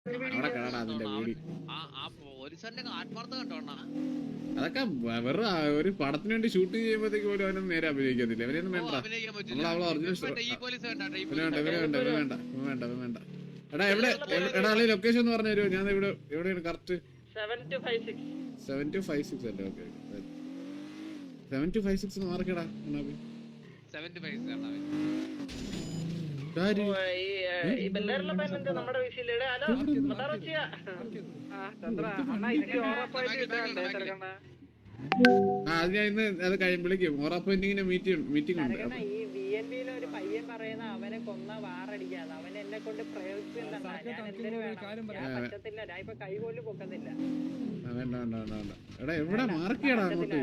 അവിടെ കാണാ അതിന്റെ വീടി. അതൊക്കെ വെറും ഒരു പടത്തിന് വേണ്ടി ഷൂട്ട് ചെയ്യുമ്പോഴത്തേക്ക് പോലും അവനൊന്നും നേരെ അഭിനയിക്കത്തില്ല. അവരെയൊന്നും വേണ്ട. നമ്മളവളെ ഒറിജിനൽ വേണ്ട. എടാ എവിടെ എടാ ആളെ ലൊക്കേഷൻ എന്ന് പറഞ്ഞു തരുമോ? ഞാൻ ഇവിടെ എവിടെയാണ് കറക്റ്റ്? 7256 അല്ലേ? ഓക്കെ 7256 മാർക്കടാ. അത് ഞാൻ ഇന്ന് അത് വിളിക്കും. ഓറപ്പോയിന്റിങ്ങിന്റെ മീറ്റിംഗ് ഉണ്ട്. ഒരു പയ്യൻ പറയുന്ന അവനെ കൊന്ന വാറടിക്കാതെ അവൻ എന്നെ കൊണ്ട് പ്രയോഗിച്ചില്ല. ഞാൻ ഇപ്പൊ കൈപോലും പൊക്കുന്നില്ല. വേണ്ട. എടാ എവിടെ മാർക്കിയടാ അങ്ങോട്ട്?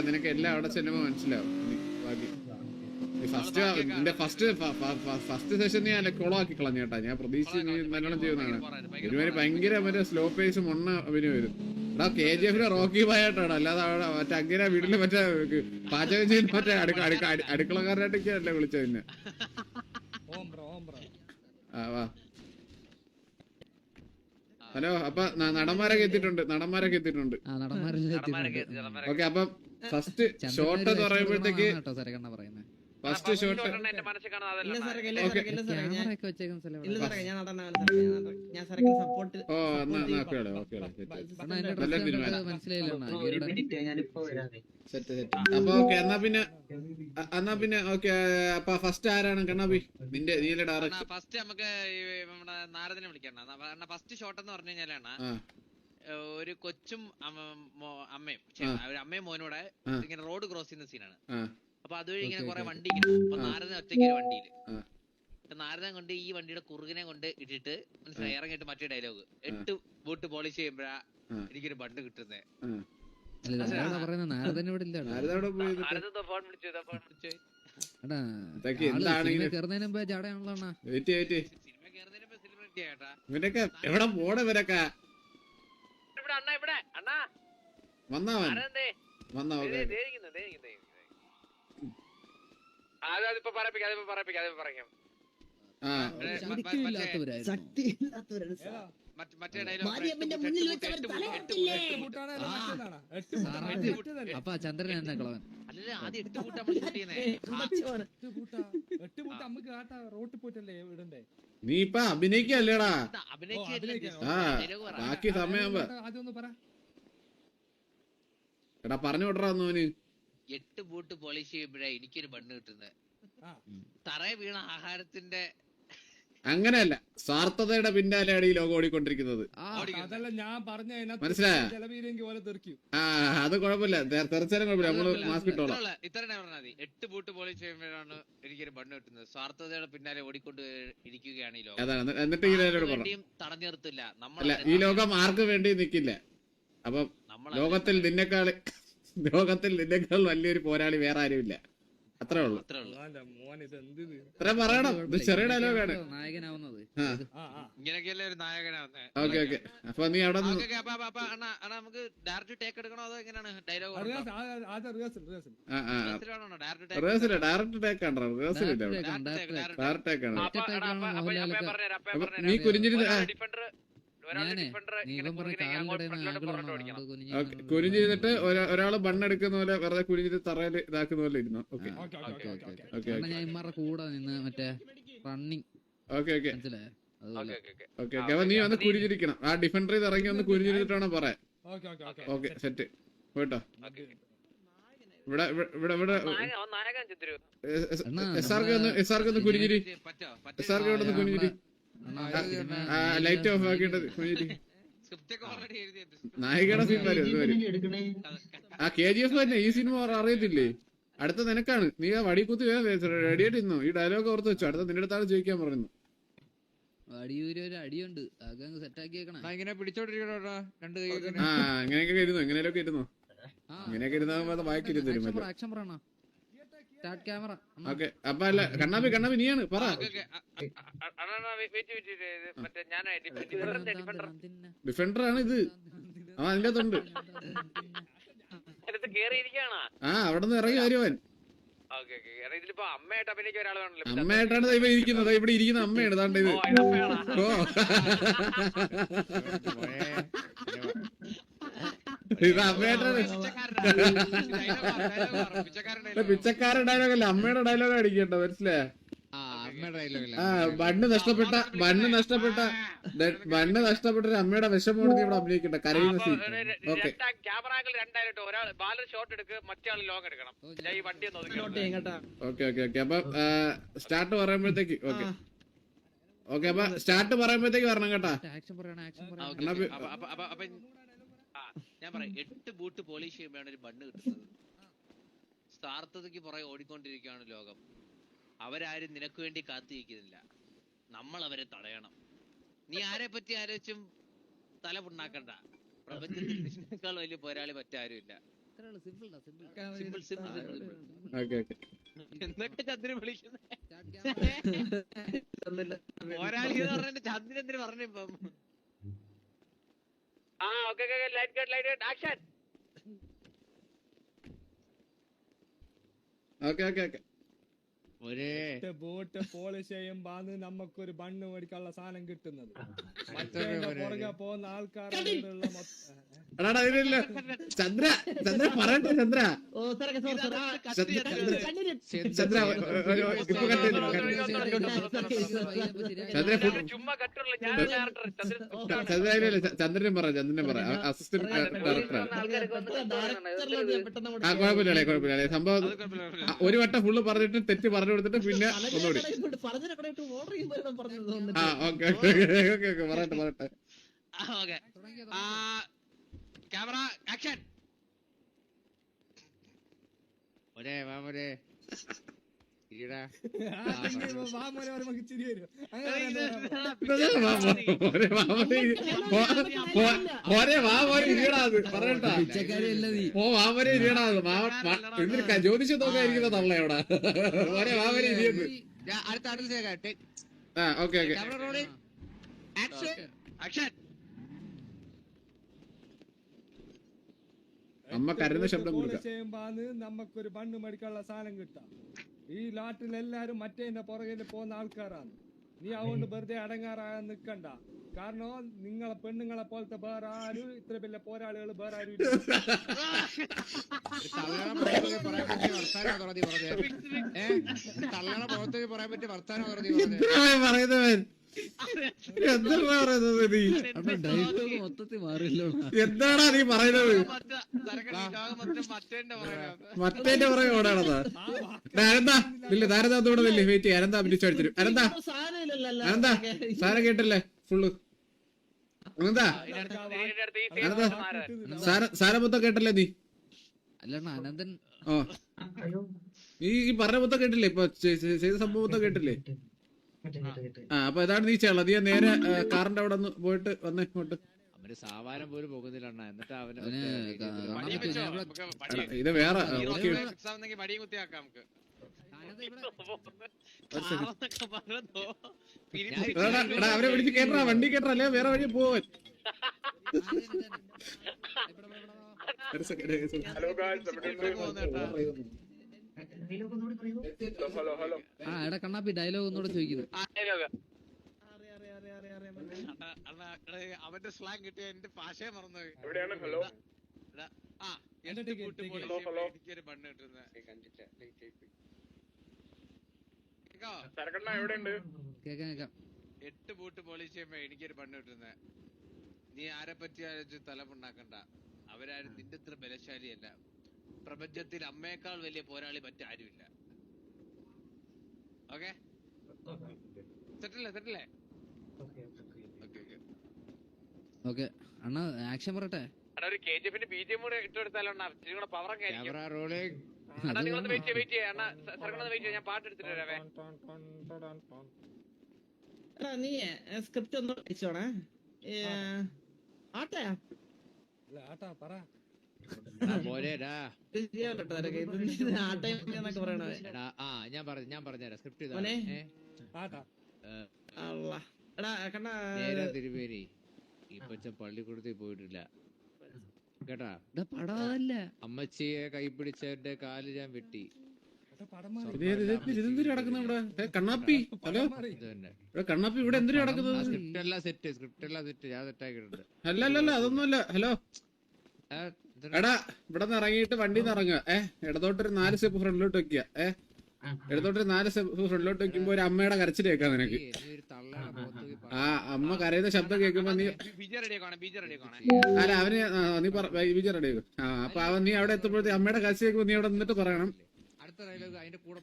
നിനക്ക് എല്ലാം അവിടെ ചെല്ലുമ്പോ മനസ്സിലാവും. ഫസ്റ്റ് സെഷൻ ഞാൻ കൊളാക്കി കളഞ്ഞു കേട്ടാ. ഞാൻ പ്രതീക്ഷിച്ച് നീ നല്ലോണം ചെയ്യുന്നതാണ്. ഒരുമാതിരി ഭയങ്കര മറ്റേ സ്ലോ പേസ് മൊണ്ണ അഭിനയം വരും. എടാ KGF റോക്കി ബായിട്ടാണ്. അല്ലാതെ അവിടെ മറ്റേ അങ്ങനെ വീട്ടില് മറ്റേ പാചകം ചെയ്യുന്ന മറ്റേ അടുക്കളക്കാരനായിട്ടൊക്കെ അല്ലേ വിളിച്ചത് പിന്നെ. വാ. ഹലോ. അപ്പൊ നടന്മാരൊക്കെ എത്തിയിട്ടുണ്ട്. ഓക്കെ. അപ്പം ഫസ്റ്റ് ഷോട്ട് എന്ന് പറയുമ്പോഴത്തേക്ക് ഫസ്റ്റ് ഷോട്ട് അപ്പൊ ഓക്കെ. എന്നാ പിന്നെ ഓക്കെ. അപ്പൊ ഫസ്റ്റ് ആരാണ് കണ്ണാബി? നിന്റെ നീല ഡയറക്ഷൻ. ഫസ്റ്റ് നമുക്ക് നമ്മുടെ നാരദനെ വിളിക്കണം. ഫസ്റ്റ് ഷോട്ട് എന്ന് പറഞ്ഞു കഴിഞ്ഞാലാണ് ഒരു കൊച്ചും അമ്മയും മോനോടെ ഇങ്ങനെ റോഡ് ക്രോസ് ചെയ്യുന്ന സീനാണ്. അപ്പൊ അതുവഴി ഇങ്ങനെ കുറെ വണ്ടി ഇങ്ങനെ. അപ്പൊ നാരദൻ ഒറ്റയ്ക്ക് ഒരു വണ്ടിയില്. നാരദൻ കൊണ്ട് ഈ വണ്ടിയുടെ കുറുകിനെ കൊണ്ട് ഇട്ടിട്ട് മനസ്സിലായി ഇറങ്ങിയിട്ട് മറ്റേ ഡയലോഗ് 8 ബൂട്ട് പോളിഷ് ചെയ്യുമ്പോഴാ എനിക്കൊരു ബണ്ട് കിട്ടുന്നേ. എവിടെ പോണ ഇവരൊക്കെ വന്നവൻ അപ്പൊ ചന്ദ്രൻ എന്നാ കളവൻ നീ ഇപ്പൊ അഭിനയിക്കല്ലേടാ? ബാക്കി സമയം എടാ പറഞ്ഞു വിടറാ മോന്. 8 ബൂട്ട് പോളിഷ് ചെയ്യുമ്പോഴേ എനിക്കൊരു ബണ്ണ് കിട്ടുന്നത്. തറയെ വീണ ആഹാരത്തിന്റെ അങ്ങനെയല്ല, സ്വാർത്ഥതയുടെ പിന്നാലെയാണ് ഈ ലോകം ഓടിക്കൊണ്ടിരിക്കുന്നത്. മനസ്സിലായോ? അത് കുഴപ്പമില്ല, തെറിച്ചാലും കുഴപ്പമില്ല, നമ്മള് മാസ്ക് ഇട്ടോളാം. ഇത്ര പറഞ്ഞാൽ 8 ബൂട്ട് പോളിഷ് ചെയ്യുമ്പോഴാണ് എനിക്കൊരു ബണ്ണ് കിട്ടുന്നത്. സ്വാർത്ഥതയുടെ പിന്നാലെ ഓടിക്കൊണ്ട് ഇരിക്കുകയാണ് ഈ ലോകം. അതാണ്. എന്നിട്ട് ഈ തടഞ്ഞു നിർത്തില്ല. നമ്മളല്ല, ഈ ലോകം ആർക്ക് വേണ്ടി നിക്കില്ല. അപ്പം ലോകത്തിൽ നിന്നെക്കാൾ വലിയൊരു പോരാളി വേറെ ആരുമില്ല. അത്രേ ഉള്ളു. ഇത്ര പറയണം. ഇത് ചെറിയ ഡയലോഗാണ്. നായകനാവുന്നത് ഇങ്ങനെയൊക്കെയല്ലേ ഒരു നായകനാവുന്നത്. Okay okay. അപ്പൊ നീ അവിടെ നമുക്ക് ഡയറക്റ്റ് ടേക്ക് എടുക്കണോ അതോ എങ്ങനെയാണ് ഡയലോഗ്? ഡയറക്റ്റ് ടേക്ക് ആണ്. റിഹേഴ്സൽ ഇല്ല. ഡയറക്റ്റ് ടേക്ക് ആണ്. നീ കുരിഞ്ഞിരുന്ന് കുരിഞ്ഞിരുന്നിട്ട് ഒരാള് ബണ്ണെടുക്കുന്ന പോലെ വെറുതെ കുരിഞ്ഞിട്ട് തറയിൽ ഇതാക്കുന്ന പോലെ ഇരുന്നു. ഓക്കെ കൂടെ നിന്ന് മറ്റേ running. Okay okay okay okay. അപ്പൊ നീ വന്ന് കുരിഞ്ഞിരിക്കണം. ആ ഡിഫൻഡറിൽ ഇറങ്ങി ഒന്ന് കുരിഞ്ഞിരുന്നിട്ടാണ് പറയാൻ. ഓക്കെ സെറ്റ് പോയിട്ടോ. ഇവിടെ ഇവിടെ ഇവിടെ SRK ഒന്ന് കുരിഞ്ഞിരി. SRK ഇവിടെ ഒന്ന് കുരിഞ്ഞിരി. ലൈറ്റ് ഓഫ് ആക്കിയിട്ട് നായികയുടെ സീൻ വരും. ആ KGF തന്നെ ഈ സിനിമ അറിയത്തില്ലേ? അടുത്ത നിനക്കാണ്. നീ ആ വടി കുത്തി റെഡി ആയിട്ട് ഇരുന്നോ. ഈ ഡയലോഗ് ഓർത്ത് വെച്ചു. അടുത്ത നിന്റെ അടുത്താണ് ചോദിക്കാൻ പറയുന്നു. വടിയൂര് ഒരു അടിയുണ്ട്, സെറ്റാക്കി വെക്കണം. അങ്ങനെയൊക്കെ ഇരുന്നു. എങ്ങനെയൊക്കെ ഇരുന്നു. അങ്ങനെയൊക്കെ ഇരുന്നാ വായിക്കിരുന്നു. Start camera. ഓക്കെ അപ്പൊ അല്ല കണ്ണാപ്പി നീയാണ് പറ. ഡിഫൻഡർ ആണ് ഇത്. അതിന്റെ അകത്തുണ്ട്. ആ അവിടെ നിന്ന് ഇറങ്ങി വരുവാൻ. അമ്മയായിട്ടാണ് ഇപ്പൊ ഇരിക്കുന്നത്. ഇവിടെ ഇരിക്കുന്ന അമ്മയാണ് താണ്ട് ഇത്. ഓ ഇത് അമ്മയായിട്ടാണ്. പിച്ചക്കാരൻ ഡയലോഗ് അല്ല, അമ്മയുടെ ഡയലോഗ് അടിക്കണ്ട, മനസ്സിലായ? ബണ്ണ് നഷ്ടപ്പെട്ട ഒരു അമ്മയുടെ വിഷമമാണ് നീ ഇവിടെ അഭിനയിക്കണ്ട, കരയുന്ന സീൻ. ഓക്കെ ഓക്കെ അപ്പൊ സ്റ്റാർട്ട് പറയുമ്പോഴത്തേക്ക് അപ്പൊ സ്റ്റാർട്ട് പറയുമ്പോഴത്തേക്ക് വരണം കേട്ടാ. ഞാൻ പറയാം 8 ബൂട്ട് പോളിഷ് ചെയ്യുമ്പോഴാണ് ഒരു ബണ്ണ് കിട്ടുന്നത്. സ്വാർത്ഥതയ്ക്ക് പുറകെ ഓടിക്കൊണ്ടിരിക്കുകയാണ് ലോകം. അവരാരും നിനക്ക് വേണ്ടി കാത്തിരിക്കുന്നില്ല, നമ്മൾ അവരെ തടയണം. നീ ആരെ പറ്റി ആലോചിച്ചും തല പുണ്ണാക്കണ്ട. പ്രപഞ്ചത്തിൽ നിന്നേക്കാൾ വലിയ പോരാളി മറ്റാരുമില്ല. എന്നൊക്കെ ചന്ദ്രൻ വിളിക്കുന്നത് പോരാളി എന്ന് പറഞ്ഞിട്ട് ചന്ദ്രൻ എന്തിനു പറഞ്ഞു ഇപ്പം? ബോട്ട് പോളിഷ് ചെയ്യുമ്പോന്ന് നമുക്കൊരു ബണ്ണ് മേടിക്കാനുള്ള സാധനം കിട്ടുന്നത്. പുറകെ പോകുന്ന ആൾക്കാരുടെ ചന്ദ്ര പറയട്ടെ. ചന്ദ്രൻ പറ അസിസ്റ്റന്റ് ഡയറക്ടറാണ്. കുഴപ്പമില്ല സംഭവം ഒരു വട്ടം ഫുള്ള് പറഞ്ഞിട്ട് തെറ്റ് പറഞ്ഞു കൊടുത്തിട്ട് പിന്നെ ഒന്നുകൂടി പറയട്ടെ. Camera action. ജ്യോതിഷം നോക്കാതിരിക്കുന്ന തള്ളയോടാ. ഓക്കെ അമ്മ കരുന്ന ശബ്ദം ചെയ്യുമ്പോന്ന് നമുക്കൊരു ബണ്ണ് മേടിക്കാനുള്ള സാധനം കിട്ടാം. ഈ നാട്ടിൽ എല്ലാരും മറ്റേന്റെ പുറകിൽ പോകുന്ന ആൾക്കാരാണ്. നീ അതുകൊണ്ട് വെറുതെ അടങ്ങാറാകാൻ നിക്കണ്ട. കാരണം നിങ്ങളെ പെണ്ണുങ്ങളെ പോലത്തെ വേറെ ആരും ഇത്ര വലിയ പോരാളികൾ വേറെ ആരും ഇല്ല. എന്താടാ നീ പറയുന്നത്? മറ്റേന്റെ പുറകെ ഓടാണതാ. താരതാത്തോടെ വെയിറ്റ് ചെയ്യാം. അനന്താ പിടിച്ചടിച്ചു. അനന്താ സാരം കേട്ടല്ലേ ഫുള്ള്? അനന്താ സാരം മൊത്തം കേട്ടല്ലേ നീ? അനന്തൻ ഓ നീ ഈ പറഞ്ഞ മൊത്തം കേട്ടില്ലേ? ഇപ്പൊ ചെയ്ത സംഭവം മൊത്തം കേട്ടില്ലേ? അപ്പൊ ഇതാണ് നീ ചെയ്യണം. നീ നേരെ കാറിന്റെ അവിടെ ഒന്ന് പോയിട്ട് വന്നേ ഇങ്ങോട്ട്. സാവാനം പോലും പോകുന്നില്ല. എന്നിട്ട് ഇത് വേറെ അവരെ വിളിച്ച് കേട്ടാ, വണ്ടി കേട്ടാ, അല്ലെ വേറെ വഴി പോവാൻ. കണ്ണാപ്പി ഡയലോഗ് ഒന്നുകൂടെ ചോദിക്കുന്നു. അവന്റെ സ്ലാങ് കിട്ടിയ എന്റെ ഭാഷയെ മറന്നുപോയി. എനിക്കൊരു ബണ്ണ് കിട്ടുന്നത്. കേക്കാം. 8 ബൂട്ട് പോളിഷ് ചെയ്യുമ്പോ എനിക്കൊരു ബണ്ണ് കിട്ടുന്നത്. നീ ആരെ പറ്റി ആലോചിച്ച് തലമുണ്ടാക്കണ്ട. അവരാരും നിന്റെ ഇത്ര ബലശാലിയല്ല. പ്രപഞ്ചത്തിൽ അമ്മയേക്കാൾ വലിയ പോരാളി മറ്റാരുമില്ല. ഓക്കെ സെറ്റല്ലേ? ഓക്കെ അണ്ണാ ആക്ഷൻ പറയട്ടെ. ഒരു KGF BGM കൂടെ ഇട്ടെടുത്താലോ പവർ ഒക്കെ ആയിരിക്കും. ഞാൻ പാട്ട് എടുത്തിട്ട് വരാവേ. നീ സ്ക്രിപ്റ്റ് ഒന്ന് വായിച്ചോണേ. ആട്ടയാ ആട്ടാ പറ. പോരേടാ എടാ ഞാൻ പറഞ്ഞുതരാം സ്ക്രിപ്റ്റ് ആട്ടാ നേരെ തിരുവേരി ഇപ്പച്ച പള്ളിക്കൂടത്തിൽ പോയിട്ടില്ല കേട്ടാ. പടമല്ല അമ്മച്ചിയെ കൈപിടിച്ചവന്റെ കാല് ഞാൻ വെട്ടി. ഇതെന്തിനാ നടക്കുന്നത് ഇവിടെ? കണ്ണാപ്പി, ഹലോ ഇത് തന്നെ കണ്ണാപ്പി, ഇവിടെ എന്തിനാ നടക്കുന്നത്? സ്ക്രിപ്റ്റ് എല്ലാം സെറ്റ് ഞാൻ സെറ്റാക്കിയിട്ടുണ്ട്. അല്ല അതൊന്നുമല്ല. ഹലോ എടാ, ഇവിടെ നിന്ന് ഇറങ്ങിയിട്ട് വണ്ടിയിൽ നിന്ന് ഇറങ്ങുക. ഇടത്തോട്ടൊരു 4 സ്റ്റെപ്പ് ഫ്രണ്ടിലോട്ട് വെക്കുക. ഇടത്തോട്ടൊരു 4 സ്റ്റെപ്പ് ഫ്രണ്ടിലോട്ട് വെക്കുമ്പോ ഒരു അമ്മയുടെ കരച്ചിൽ കേൾക്കാം നിനക്ക്. ആ അമ്മ കരയുന്ന ശബ്ദം കേൾക്കുമ്പോ നീ അല്ല അവന് നീ വിജയ റെഡി ആക്കും. അപ്പൊ അവൻ നീ അവിടെ എത്തുമ്പോഴത്തെ അമ്മയുടെ കരച്ചിൽ കേൾക്കുമ്പോ നീ അവിടെ നിന്നിട്ട് പറയണം, അടുത്ത ഡയലോഗ് അതിന്റെ കൂടെ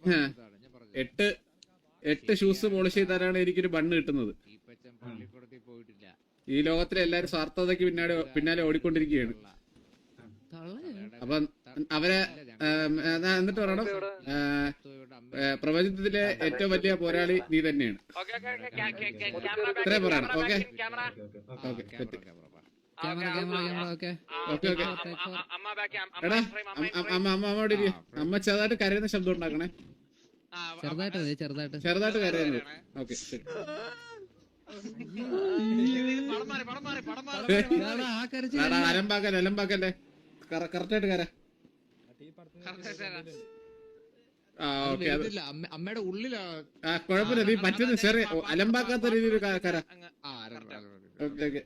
8 ഷൂസ് പോളിഷ് ചെയ്താലാണ് എനിക്കൊരു ബണ്ണ് കിട്ടുന്നത്. ഇപ്പച്ചൻ പള്ളിക്കൂടത്തിൽ പോയിട്ടില്ല. ഈ ലോകത്തിലെ എല്ലാരും സ്വാർത്ഥതയ്ക്ക് പിന്നാലെ ഓടിക്കൊണ്ടിരിക്കുകയാണ്. അപ്പൊ അവരെ എന്നിട്ട് പറയണം, പ്രപഞ്ചത്തിലെ ഏറ്റവും വലിയ പോരാളി നീ തന്നെയാണ്. ഇത്രയും പറയണം. ഓക്കെ എടാ, അമ്മ അവിടെ ഇരിക്കും. അമ്മ ചെറുതായിട്ട് കരയുന്ന ശബ്ദം ഉണ്ടാക്കണേ. ചെറുതായിട്ട് കരയുന്നത്. ഓക്കെ ശരി. അലമ്പാക്കല്ലേ, കറക്റ്റായിട്ട് കര. ഓക്കെ, അമ്മയുടെ ഉള്ളിലാ കുഴപ്പമില്ല. നീ പറ്റുന്ന ചെറിയ അലമ്പാക്കാത്ത രീതിയിൽ കര. ഓക്കെ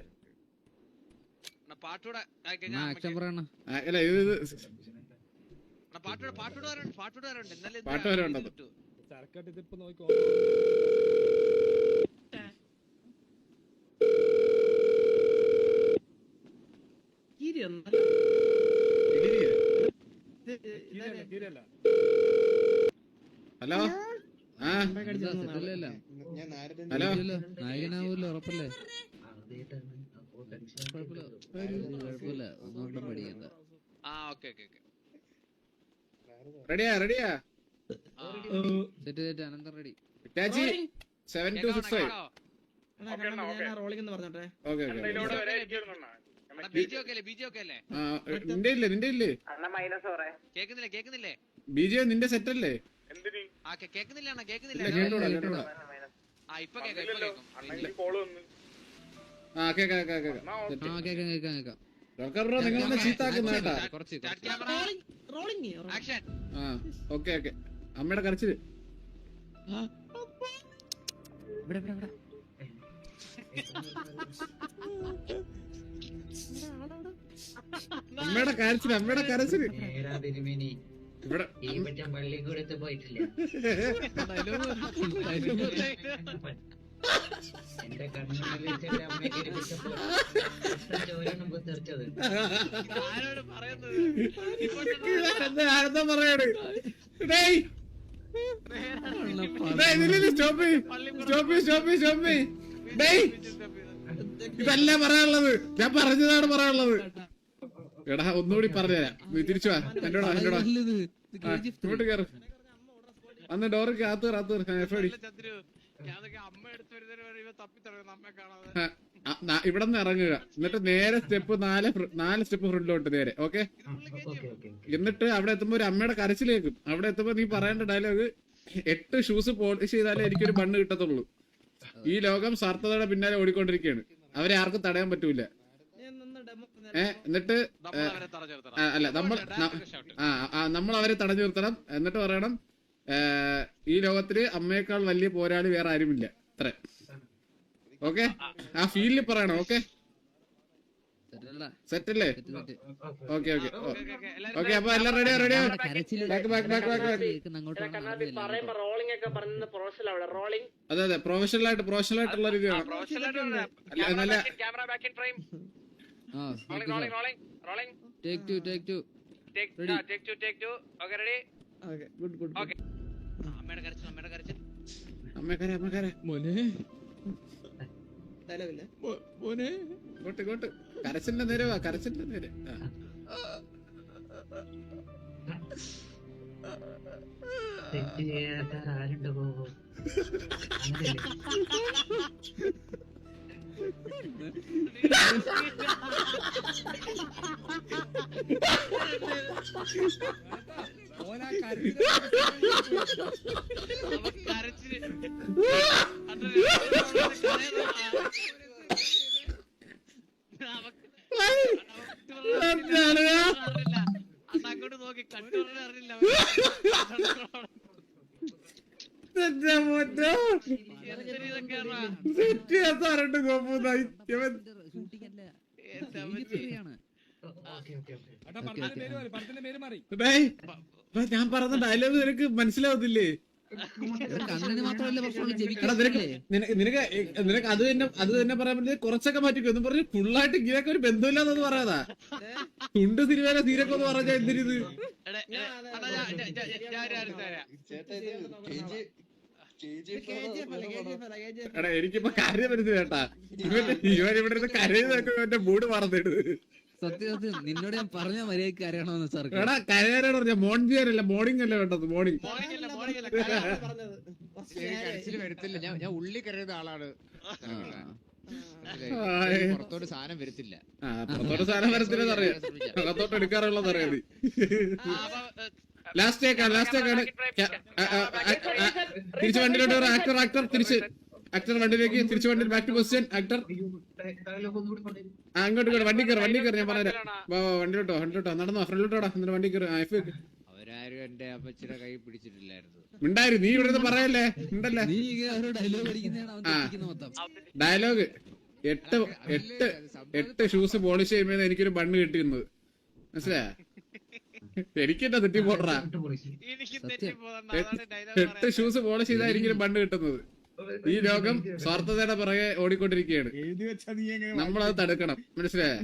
അല്ല ഇത് പാട്ട് വരെ ഉണ്ടോ? സർക്കട്ട് ഇതിപ്പോ നോക്കോ. ഹലോ ഹലോ നായകനാവൂല്ലോ, ഉറപ്പല്ലേ? കുഴപ്പമില്ല, ഒന്നുകൊണ്ടും പേടിക്കണ്ട. റെഡിയാ സെറ്റ് അനന്തം റെഡി. 7265. നിന്റെ ഇല്ലേ ബിജെ? നിന്റെ സെറ്റ് അല്ലേ? നിങ്ങളെ ചീത്താക്കുന്ന കേട്ടാ. ഓക്കെ അമ്മയുടെ കരച്ചില്. അമ്മയുടെ കരച്ചില് ഇവിടെ പള്ളിക്കൂടത്ത് പോയിട്ടില്ല. എന്റെ കണ്ണുകളിൽ വെച്ചിട്ട് അമ്മയെ കിരിപ്പിച്ചപ്പോൾ ചോരൊന്നും പുത്തർച്ചത്. ആരെന്താ പറയാണ്? ഇതല്ല പറയാനുള്ളത്, ഞാൻ പറഞ്ഞതാണ് പറയാനുള്ളത്. എടാ ഒന്നുകൂടി പറഞ്ഞുതരാം, നീ തിരിച്ചു വാ. എന്നോടാ ഇങ്ങോട്ട് കയറ്. അന്ന് ഡോർക്ക് അകത്ത് ഇവിടെ നിന്ന് ഇറങ്ങുക. എന്നിട്ട് നേരെ സ്റ്റെപ്പ് 4 സ്റ്റെപ്പ് ഫ്രണ്ടിലോട്ട് നേരെ. ഓക്കെ, എന്നിട്ട് അവിടെ എത്തുമ്പോ ഒരു അമ്മയുടെ കരച്ചിലേക്കും. അവിടെ എത്തുമ്പോ നീ പറയേണ്ട ഡയലോഗ് 8 ഷൂസ് പോളിഷ് ചെയ്താലേ എനിക്കൊരു ബണ്ണ് കിട്ടത്തുള്ളൂ. ഈ ലോകം സ്വാർത്ഥതയുടെ പിന്നാലെ ഓടിക്കൊണ്ടിരിക്കുകയാണ്. അവരെ ആർക്കും തടയാൻ പറ്റൂല. എന്നിട്ട് അല്ല നമ്മൾ അവരെ തടഞ്ഞു നിർത്തണം. എന്നിട്ട് പറയണം, ഈ ലോകത്തില് അമ്മയേക്കാൾ വലിയ പോരാളി വേറെ ആരുമില്ല. അത്ര ഓക്കെ, ആ ഫീലിൽ പറയണം. ഓക്കെ സെറ്റല്ലേ? ഓക്കെ അപ്പൊ എല്ലാം റെഡിയാ? അതെ പ്രൊഫഷണൽ ആയിട്ടുള്ള രീതിയാണ്. നല്ല ഇങ്ങോട്ട് കരച്ചിന്റെ നേരെ വാ, കരച്ചിന്റെ നേരെ. തെറ്റ് ചെയ്യാത്ത ആരുണ്ട് പോകോ? ഓനാ കരച്ചില് അങ്ങോട്ട് നോക്കി കണ്ടു അറിയില്ല ഞാൻ പറഞ്ഞ ഡയലോഗ് നിനക്ക് മനസ്സിലാവത്തില്ലേ? കണ്ണിന് മാത്രമല്ല പ്രശ്നമുള്ളൂ, എടാ ചെവിക്കല്ലേ? നിനക്ക് അത് തന്നെ പറയാൻ പറ്റുന്നത് കുറച്ചൊക്കെ മാറ്റിക്കോ എന്ന് പറഞ്ഞ് ഫുള്ളായിട്ട് ഇങ്ങനെയൊക്കെ ഒരു ബന്ധമില്ലാന്ന് പറയാതാ. തുണ്ട് തിരുവേല തീരൊക്കെ ഒന്ന് പറഞ്ഞാ എന്തിരിത്? എടാ എനിക്കിപ്പോ കാര്യം മനസ്സിലേട്ടാ, ഇവൻ ഇവിടെ ഇരുന്ന് കരയുന്നതൊക്കെ എന്റെ മൂഡ് മറന്നിട്ട്. സത്യം നിന്നോട് ഞാൻ പറഞ്ഞ മര്യാദക്ക് അറിയണമെന്ന് സാർ. എടാ കരയാനാണ് പറഞ്ഞ മോർണിംഗ് മോർണിംഗ് അല്ലേ വേണ്ടത്? മോർണിംഗ് കരച്ചില് വരത്തില്ല. ഞാൻ ഉള്ളി കരയുന്ന ആളാണ്. പുറത്തോട്ട് സാധനം വരത്തില്ല. പുറത്തോട്ട് സാധനം വരത്തില്ലെന്ന് അറിയാം, അകത്തോട്ട് എടുക്കാറുള്ളത് അറിയാം. ലാസ്റ്റ് ആക്കാണ് തിരിച്ച് വണ്ടിയിലോട്ട് ആക്ടർ തിരിച്ച് വണ്ടിയിലേക്ക് തിരിച്ച് വണ്ടി ബാക്ക് ടു പൊസിഷൻ. ആക്ടർ അങ്ങോട്ട് വണ്ടി കയറി ഞാൻ പറഞ്ഞുതരാം. വണ്ടിയിലോട്ടോ നടന്നോ, ഫ്രണ്ടിലോട്ടോടാ, എന്നിട്ട് വണ്ടി കയറി. അവരാരും എന്റെ അപ്പച്ചിയുടെ കൈ പിടിച്ചിട്ടില്ലായിരുന്നു. മിണ്ടായിരുന്നു, നീ ഇവിടെ പറയല്ലേ, മിണ്ടല്ലേ. നീ ഡയലോഗ് അടിക്കുന്നതാണ് അവൻ തെറ്റിക്കുന്നത് മൊത്തം. ഡയലോഗ് 8 ഷൂസ് പോളിഷ് ചെയ്യുമ്പോൾ എനിക്കൊരു ബണ്ണ് കിട്ടിയിരുന്നത് മനസ്സിലാ? എനിക്കെന്താ തെറ്റി പോടാ? 8 ഷൂസ് പോളിഷ് ചെയ്താൽ എനിക്കൊരു ബണ്ണ് കിട്ടുന്നത്. ഈ ലോകം സ്വാർത്ഥതയുടെ പിറകെ ഓടിക്കൊണ്ടിരിക്കുകയാണ്, നമ്മളത് തടുക്കണം, മനസ്സിലായ?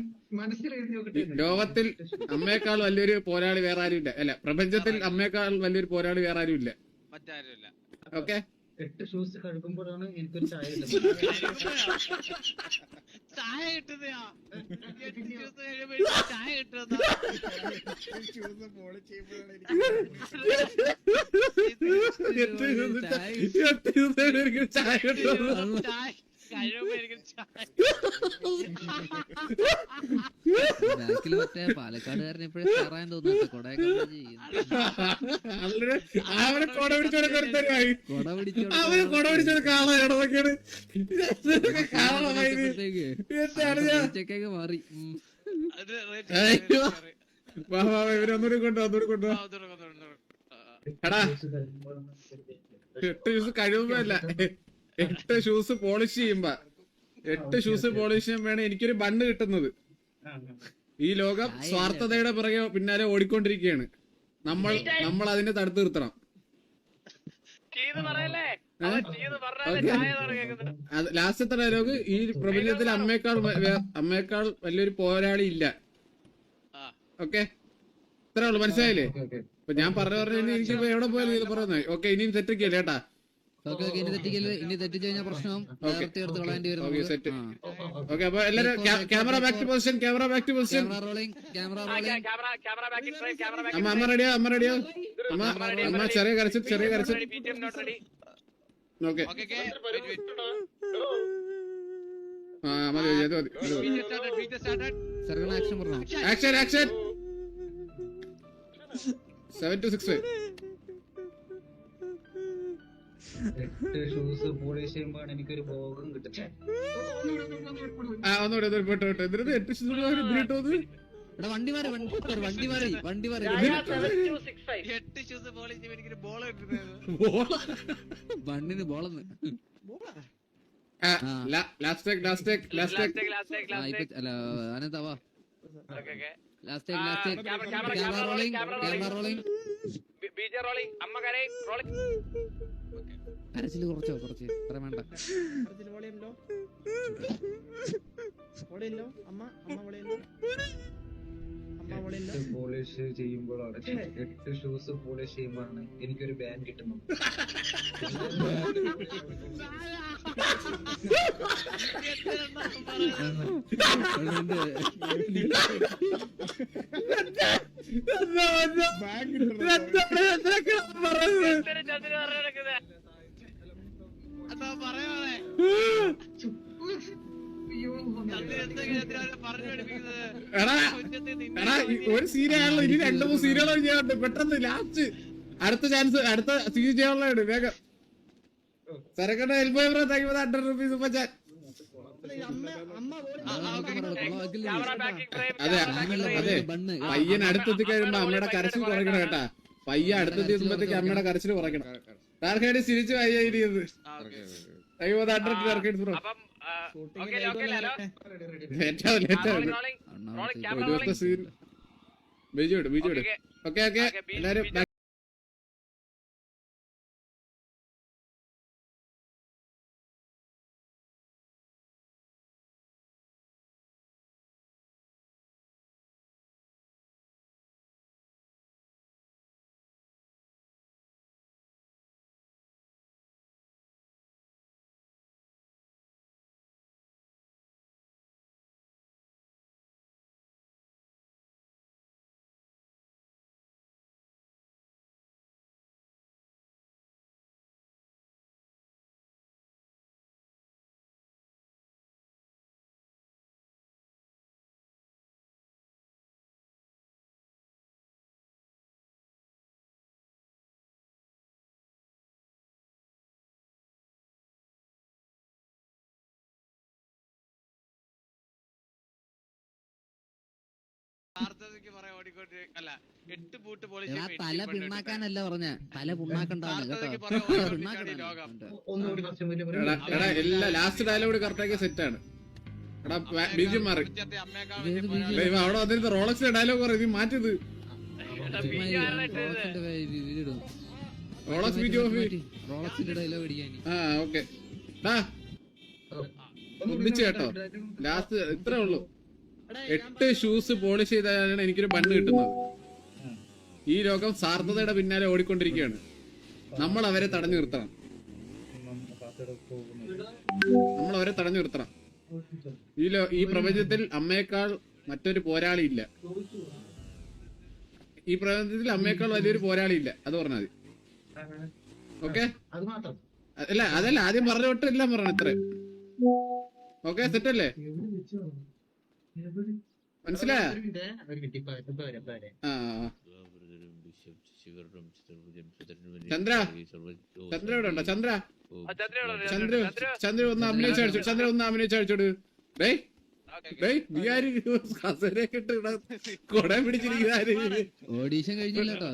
ലോകത്തിൽ അമ്മയെക്കാൾ വലിയൊരു പോരാളി വേറെ ആരും ഇല്ല. അല്ല, പ്രപഞ്ചത്തിൽ അമ്മയെക്കാൾ വലിയൊരു പോരാളി വേറെ ആരും ഇല്ല. ഓക്കെ, 8 ഷൂസ് കഴുകുമ്പോഴാണ് എനിക്കൊരു ചായ ചായ കിട്ടുന്നയാ? ചായ കിട്ടുന്ന ചായ കിട്ടും. ബാക്കില് മറ്റേ പാലക്കാടുകാരൻ എപ്പോഴും പറയാൻ തോന്നുന്നു കൊടയൊക്കെ അവനെ കൊട പിടിച്ചോടൊക്കെ കൊട പിടിച്ചോടൊക്കെ മാറി. ഇവരൊന്നുകൂടി കൊണ്ടോ എടാ. 8 ഷൂസ് കഴിയുമ്പോല്ല, 8 ഷൂസ് പോളിഷ് ചെയ്യുമ്പോഴാണ് എനിക്കൊരു ബണ്ണ് കിട്ടുന്നത്. ഈ ലോകം സ്വാർത്ഥതയുടെ പിറകെ പിന്നാലെ ഓടിക്കൊണ്ടിരിക്കുകയാണ്, നമ്മൾ അതിനെ തടുത്തു നിർത്തണം. ലാസ്റ്റത്തെ ഡയലോഗ്, ഈ പ്രപഞ്ചത്തിൽ അമ്മയേക്കാൾ വലിയൊരു പോരാളി ഇല്ല. ഓക്കെ, ഇത്രേ ഉള്ളു, മനസ്സിലായില്ലേ? അപ്പൊ ഞാൻ പറഞ്ഞു എനിക്ക് എവിടെ പോയാലും ഇത് പറയുന്നത്. ഓക്കെ, ഇനിയും തെറ്റിക്കല്ലേ കേട്ടാ? ഇനി തെറ്റിച്ച് കഴിഞ്ഞാൽ പ്രശ്നം തീർത്ത് കളയേണ്ടി വരും. ഓക്കെ, അപ്പൊ എല്ലാരും ക്യാമറ ബാക്ക് ടു പൊസിഷൻ. അമ്മ റെഡിയോ? അമ്മ ചെറിയ കരച്ചിൽ. Okay, action 7 to 6. 8 shoes polish ചെയ്യുമ്പോഴാണ് എനിക്കൊരു ഭോഗം കിട്ടുന്നത്. ഒന്നുകൂടെ പോട്ടെ. എന്തിനാ 8 ഷൂസ് വണ്ടി മാറി 8 ഷൂസ് പോളിഷ് ചെയ്യുമ്പോൾ എനിക്കൊരു ബോൾ കിട്ടുന്നത്. ബണ്ണിന് ബോളന്ന്. ലാസ്റ്റ് അല്ല അനന്തവാ. Camera rolling. കരച്ചില് കുറച്ച് അത്ര വേണ്ട. പോളിഷ് ചെയ്യുമ്പോഴാണ് 8 ഷൂസ് പോളിഷ് ചെയ്യുമ്പോഴാണ് എനിക്കൊരു ബാൻ കിട്ടുന്നത്. എടാ ഒരു സീരിയലാണല്ലോ, ഇനി 2-3 സീരിയലുകൾ ചെയ്യാറുണ്ട്. പെട്ടെന്ന് ലാസ്റ്റ് അടുത്ത ചാൻസ്, അടുത്ത സീൻ ചെയ്യാനുള്ളതാണ്. വേഗം സരക്കണ്ട എൽബോ bro, thank you for 100 rupees super chat. അതെ അതെ, പയ്യൻ അടുത്തെത്തി കഴിയുമ്പോ അമ്മയുടെ കരച്ചിൽ കുറയ്ക്കണം കേട്ടാ. പയ്യൻ അടുത്തെത്തിയപ്പോഴത്തേക്ക് അമ്മയുടെ കരച്ചിൽ കുറയ്ക്കണം. ടാർഗറ്റ് തിരിച്ചു വയ്യത്. Thank you for 100 target bro. ഒരു ദിവസത്തെ സീൻ ബിജുട് ഓക്കെ ഓക്കെ എല്ലാരും. തല പിണ്ണാക്കാനല്ല പറഞ്ഞ, തല പുണ്ണാക്കണ്ടാണ് കേട്ടോ. എടാ എല്ലാ ലാസ്റ്റ് ഡയലോഗ് കറക്റ്റ് ആക്കിയ സെറ്റ് ആണ്. എടാ ബീജം മാറി അവിടെ വന്നിരുന്ന റോളക്സിന്റെ ഡയലോഗ് പറയും, മാറ്റിയത് റോളക്സ് ബീജ് ഓഫ്. റോളക്സിന്റെ ഡയലോഗ് അടിക്കാൻ. ആ ഓക്കെ ഒന്നിച്ച് കേട്ടോ. ലാസ്റ്റ് ഇത്രേ ഉള്ളൂ. 8 ഷൂസ് പോളിഷ് ചെയ്താലാണ് എനിക്കൊരു ബണ്ണ് കിട്ടുന്നത്. ഈ ലോകം സാർത്ഥതയുടെ പിന്നാലെ ഓടിക്കൊണ്ടിരിക്കുകയാണ്. നമ്മൾ അവരെ തടഞ്ഞു നിർത്തണം. ഈ പ്രപഞ്ചത്തിൽ അമ്മയേക്കാൾ മറ്റൊരു പോരാളി ഇല്ല. ഈ പ്രപഞ്ചത്തിൽ അമ്മയേക്കാൾ വലിയൊരു പോരാളി ഇല്ല. അത് പറഞ്ഞാൽ മതി. ഓക്കെ അല്ല അതല്ല, ആദ്യം പറഞ്ഞ തൊട്ട് എല്ലാം പറഞ്ഞു. ഇത്ര ഓക്കെ സെറ്റല്ലേ? മനസ്സിലായ? ചന്ദ്ര ഇവിടെ ഉണ്ടോ? ചന്ദ്ര ഒന്ന് അഭിനയിച്ചടിച്ചോട്. നീ ആര് കസേരയൊക്കെ ഇട്ട് കൊട പിടിച്ചിരിക്കുന്ന ഓഡീഷൻ കഴിഞ്ഞില്ല കേട്ടോ.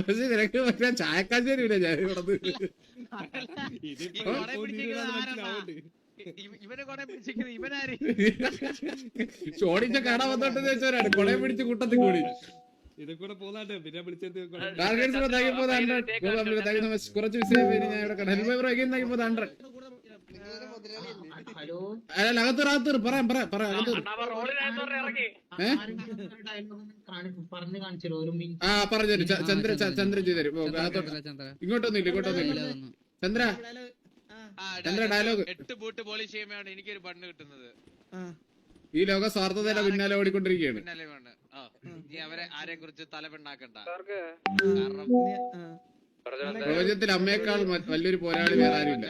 പക്ഷെ നിനക്ക് പറ്റാൻ ചായക്കാശ് തരൂല ഞാൻ ഇവിടെ. ചോടിച്ച കട വന്നോട്ടെന്ന് വെച്ചവരാണ് കൊടയെ പിടിച്ച് കൂട്ടത്തിൽ കൂടി. കുറച്ച് വിഷയം ഞാൻ ഇവിടെ അകത്ത് പറയാം ആ പറഞ്ഞു ചന്ദ്രൻ ചെയ്തു. ഇങ്ങോട്ടൊന്നുമില്ല ചന്ദ്ര ഡയലോഗ്. 8 ബൂട്ട് പോളിഷ് ചെയ്യുമ്പോഴാണ് എനിക്കൊരു ബണ്ണ് കിട്ടുന്നത്. ഈ ലോക സ്വാർത്ഥതയുടെ പിന്നാലെ ഓടിക്കൊണ്ടിരിക്കുകയാണ്. അവരെ ആരെ കുറിച്ച് തലപിണ്ണാക്കണ്ട. പ്രപഞ്ചത്തിൽ അമ്മയേക്കാൾ വലിയൊരു പോരാളി വേറെ ആരുമില്ല.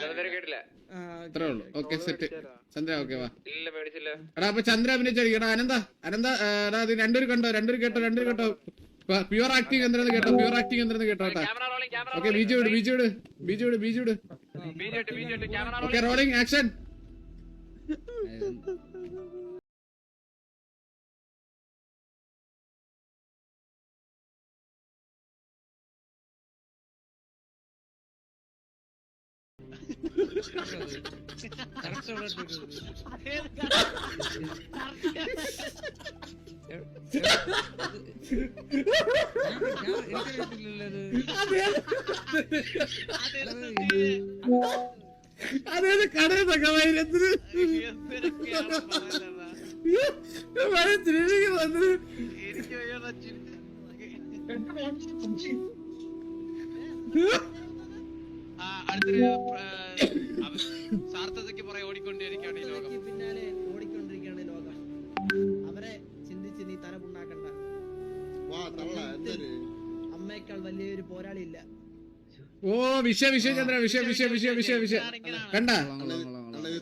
അത്രേ ഉള്ളൂ. Okay set. ചന്ദ്ര ഓക്കെ വാ. എടാ അപ്പൊ ചന്ദ്ര അഭിനയിച്ചടിക്കടാ. അനന്ത എടാ അത് രണ്ടുപേരും കേട്ടോ. പ്യുവർ ആക്ടിങ് എന്തെന്ന് കേട്ടോ. കേട്ടോ. ഓക്കെ ബീജുവിട്. Okay rolling action. അതേത് കടന്നൊക്കെ വൈരത്തിന് വന്നത്. സാർത്ഥതയ്ക്ക് പുറകെ ഓടിക്കൊണ്ടിരിക്കുകയാണ് ഈ ലോകം. പിന്നാലെ ഓടിക്കൊണ്ടിരിക്കുകയാണ് ലോകം. അവരെ ചിന്തിച്ച് നീ തല പുണ്ണാക്കണ്ട. അമ്മയേക്കാൾ വലിയൊരു പോരാളി ഇല്ല. ഓ വിഷയ ചന്ദ്ര വിഷയ കണ്ട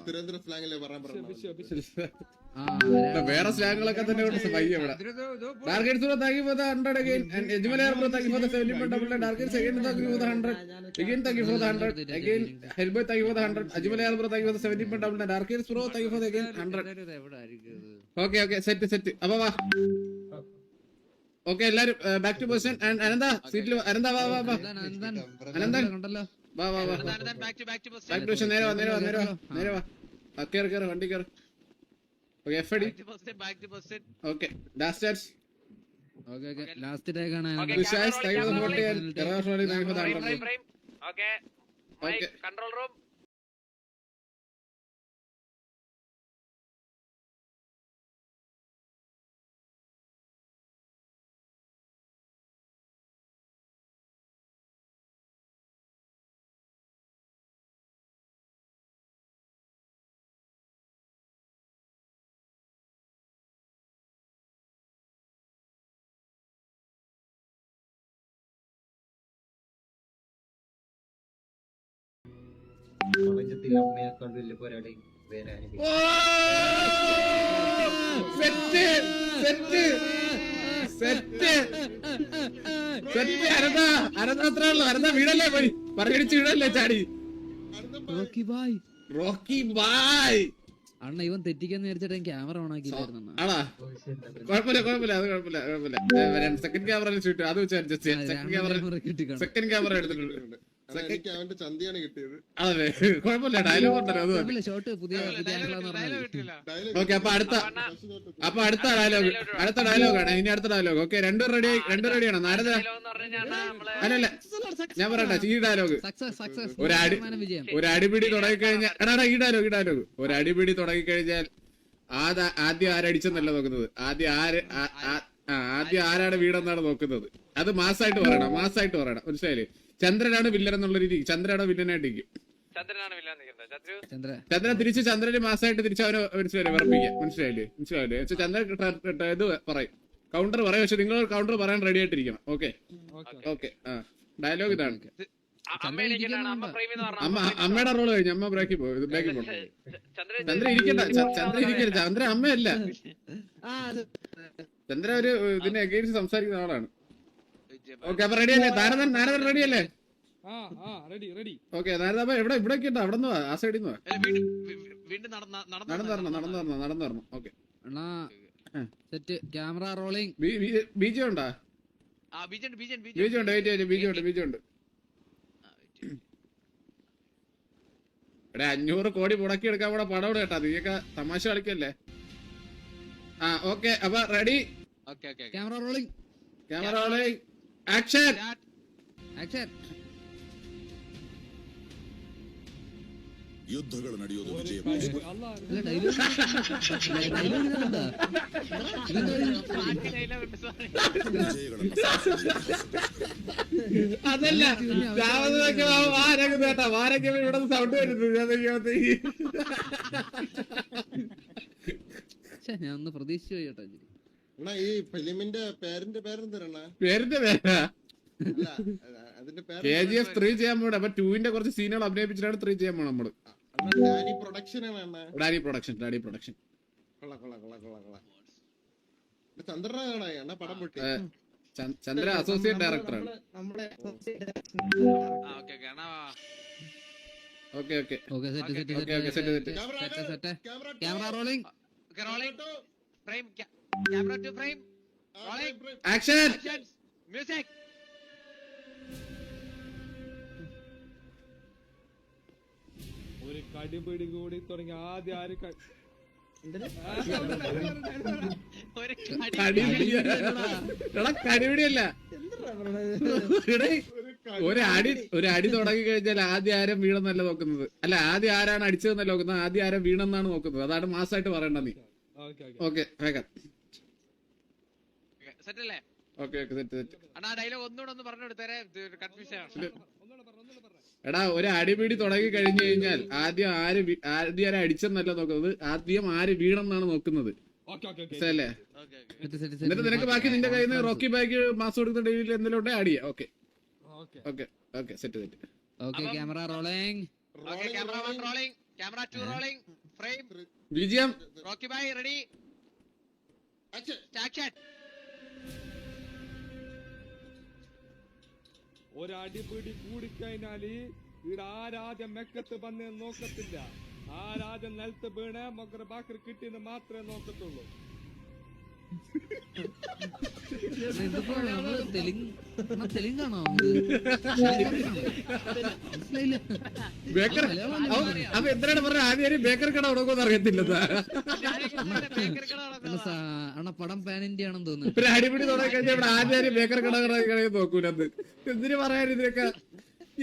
തിരുവനന്തപുരം സ്ലാങ്ങിലെ പറയാൻ വേറെ സ്ലാങ്ങുകളൊക്കെ തന്നെ ഇവിടെ പയ്യ ഇവിടെ. Targets bro, thank you for the 100 again. And Ejimalayan bro, thank you for the 70 double. Targets again, thank you for the 100. Again, thank you for the 100. Again, Hellboy, thank you for the 100. Ejimalayan bro, thank you for the 70 double. Targets bro, thank you for the again 100. Okay, okay, set. അപ്പൊ വാ. Okay, എല്ലാരും back to position. And അനന്ത സീറ്റിൽ അനന്ത വാ. അനന്തൻ കണ്ടല്ലോ. വാ. back to Back to position. നേരെ വാ. കേറ് വണ്ടി കേറ്. Okay, FD. back to position. Okay, Dastards. Okay last take ആണ് Vishal, thank you for the 40 and Terra Shori, thank you for the 100. Okay. Okay. Control room. പ്രപഞ്ചത്തിൽ അമ്മയേക്കാൾ വലിയ പോരാളി വേറെ ആരും അനന്ത വീടല്ലേ പോയി പറഞ്ഞടിച്ച് വീടല്ലേ ചാടി. റോക്കി ബായ് അണ്ണ ഇവൻ തെറ്റിക്കാന്ന് വിചാരിച്ചിട്ട് ക്യാമറ ഓൺ ആക്കിയില്ലായിരുന്നു. ആണാ കുഴപ്പമില്ല അത് കുഴപ്പമില്ല. സെക്കൻഡ് ക്യാമറ ഷൂട്ട് അത് വെച്ച് അഡ്ജസ്റ്റ് ചെയ്യാം. സെക്കൻഡ് ക്യാമറ എടുത്തിട്ടുണ്ട്. എനിക്ക് അവന്റെ ചന്തിയാണ് കിട്ടിയത്. അതെ കുഴപ്പമില്ല. ഡയലോഗ് ഉണ്ടല്ലോ അത് മതി. ഷോട്ട് പുതിയ ഓക്കെ അപ്പൊ അടുത്ത ഡയലോഗാണ് ഇനി അടുത്ത ഡയലോഗ്. ഓക്കെ രണ്ടും റെഡിയാണ്. നാരദ അല്ലല്ല ഞാൻ പറയട്ടെ ഈ ഡയലോഗ്. ഒരു അടിപിടി തുടങ്ങിക്കഴിഞ്ഞാൽ ഈ ഡയലോഗ് ഒരു അടിപിടി തുടങ്ങിക്കഴിഞ്ഞാൽ ആദ്യം ആരടിച്ചെന്നല്ല നോക്കുന്നത്. ആദ്യം ആരാണ് വീടെന്നാണ് നോക്കുന്നത്. അത് മാസായിട്ട് പറയണം മനസ്സിലായില്ലേ. ചന്ദ്രനാണ് വില്ലൻ എന്നുള്ള രീതി. ചന്ദ്രനാണ് വില്ലനായിട്ടിരിക്കും. ചന്ദ്രൻ തിരിച്ച് ചന്ദ്രന് മാസമായിട്ട് തിരിച്ച് അവന് മനസ്സിലായില്ലേ വിറപ്പിക്കുക. മനസ്സിലായില്ലേ ചന്ദ്രൻ ഇത് പറയും കൗണ്ടർ പറയും. പക്ഷെ നിങ്ങൾ കൗണ്ടർ പറയാൻ റെഡി ആയിട്ടിരിക്കണം. ഓക്കെ ഡയലോഗ് ഇതാണ്. അമ്മയുടെ റോള് കഴിഞ്ഞു. അമ്മ ബ്രേക്കിൽ പോകും. ചന്ദ്ര ഇരിക്കണ്ട. ചന്ദ്ര അമ്മയല്ല. ചന്ദ്ര ഒരു ഇതിനെ അഗെയിൻസ്റ്റ് സംസാരിക്കുന്ന ആളാണ്. ഓക്കെ അപ്പൊ റെഡി അല്ലേ? നാരദൻ റെഡി അല്ലേ? ഓക്കെ നാരദ അപ്പൊ ഇവിടെ കേട്ടോ. അവിടെ നിന്ന് ആ സൈഡിൽ നിന്ന് നടന്നു വരണം. Okay set camera rolling. ബീജം ഉണ്ടോ? ബീജം ഉണ്ട്. ഇവിടെ 500 കോടി മുടക്കി എടുക്കാൻ കൂടെ പടം കേട്ടാ. നീയൊക്കെ തമാശ കളിക്കല്ലേ? ഓക്കെ അപ്പൊ റെഡി. Camera rolling. ആക്ഷൻ. ಯುದ್ಧಗಳು ನಡೆಯೋದು ವಿಜಯ അതല്ല വാരൊക്കെ ഇവിടെ സൗണ്ട് വരുന്നു. ഞാൻ ഒന്ന് പ്രതീക്ഷിച്ചു കേട്ടോ. ഈ ഫിലിമിന്റെ പേരിന്റെ പേരെന്താ? KGF 3 ചെയ്യാൻ പോണേ. അപ്പൊ 2ന്റെ കുറച്ച് സീനുകൾ അഭിനയിപ്പിച്ചിട്ടാണ് 3 ചെയ്യാൻ പോണേ നമ്മള്. Danny production. ചന്ദ്ര അസോസിയേറ്റ് ഡയറക്ടറാണ്. Okay camera rolling. Action. Music. ഒരു കടിപിടി കൂടി തുടങ്ങി ആദ്യം ആര് കടിപിടിയല്ല. ഒരു അടി തുടങ്ങി കഴിഞ്ഞാൽ ആദ്യം ആരും വീണെന്നല്ല നോക്കുന്നത്. അല്ല ആദ്യം ആരാണ് അടിച്ചതെന്നല്ല നോക്കുന്നത്. ആദ്യം ആരും വീണെന്നാണ് നോക്കുന്നത്. അതാണ് മാസമായിട്ട് പറയണ്ട നീ. ഓക്കെ വേഗം. എടാ ഒരു അടിപിടി തുടങ്ങി കഴിഞ്ഞു കഴിഞ്ഞാൽ ആദ്യം ആരും അടിച്ചെന്നല്ല നോക്കുന്നത്. ആദ്യം ആര് വീണെന്നാണ് നോക്കുന്നത്. അല്ലേ? എന്നിട്ട് നിനക്ക് ബാക്കി നിന്റെ കയ്യിൽ നിന്ന് റോക്കി ബാഗ് മാസം കൊടുക്കുന്ന ഡെയിലി എന്തെങ്കിലും ഉണ്ടെ ആടിയ. Okay set. Camera rolling. Camera 2 rolling frame BGM Rocky Bhai ready action. ഒരടിപിടി കൂടിക്കഴിഞ്ഞാല് ഇവിടെ ആരാദ്യം മെക്കത്ത് വന്ന് നോക്കത്തില്ല. ആരാദ്യം നിലത്ത് വീണ് മൊക്കറ ബാക്കർ കിട്ടിയെന്ന് മാത്രമേ നോക്കത്തുള്ളൂ. ഇതിപ്പോ നമ്മള് തെലുങ്കാണോ? മനസ്സിലായില്ല. ബേക്കർ അപ്പൊ എന്തിനാണ് പറഞ്ഞ ആദ്യം ബേക്കർ കട ഉടക്കുമെന്ന് അറിയത്തില്ല. അണ്ണ പടം പാൻ ഇന്ത്യ ആണെന്ന് തോന്നുന്നു. ഒരു അടിപിടി തുടങ്ങി കഴിഞ്ഞാൽ ഇവിടെ ആദ്യം ബേക്കർ കട നോക്കൂലത്. എന്തിനു പറയാൻ ഇതിനൊക്കെ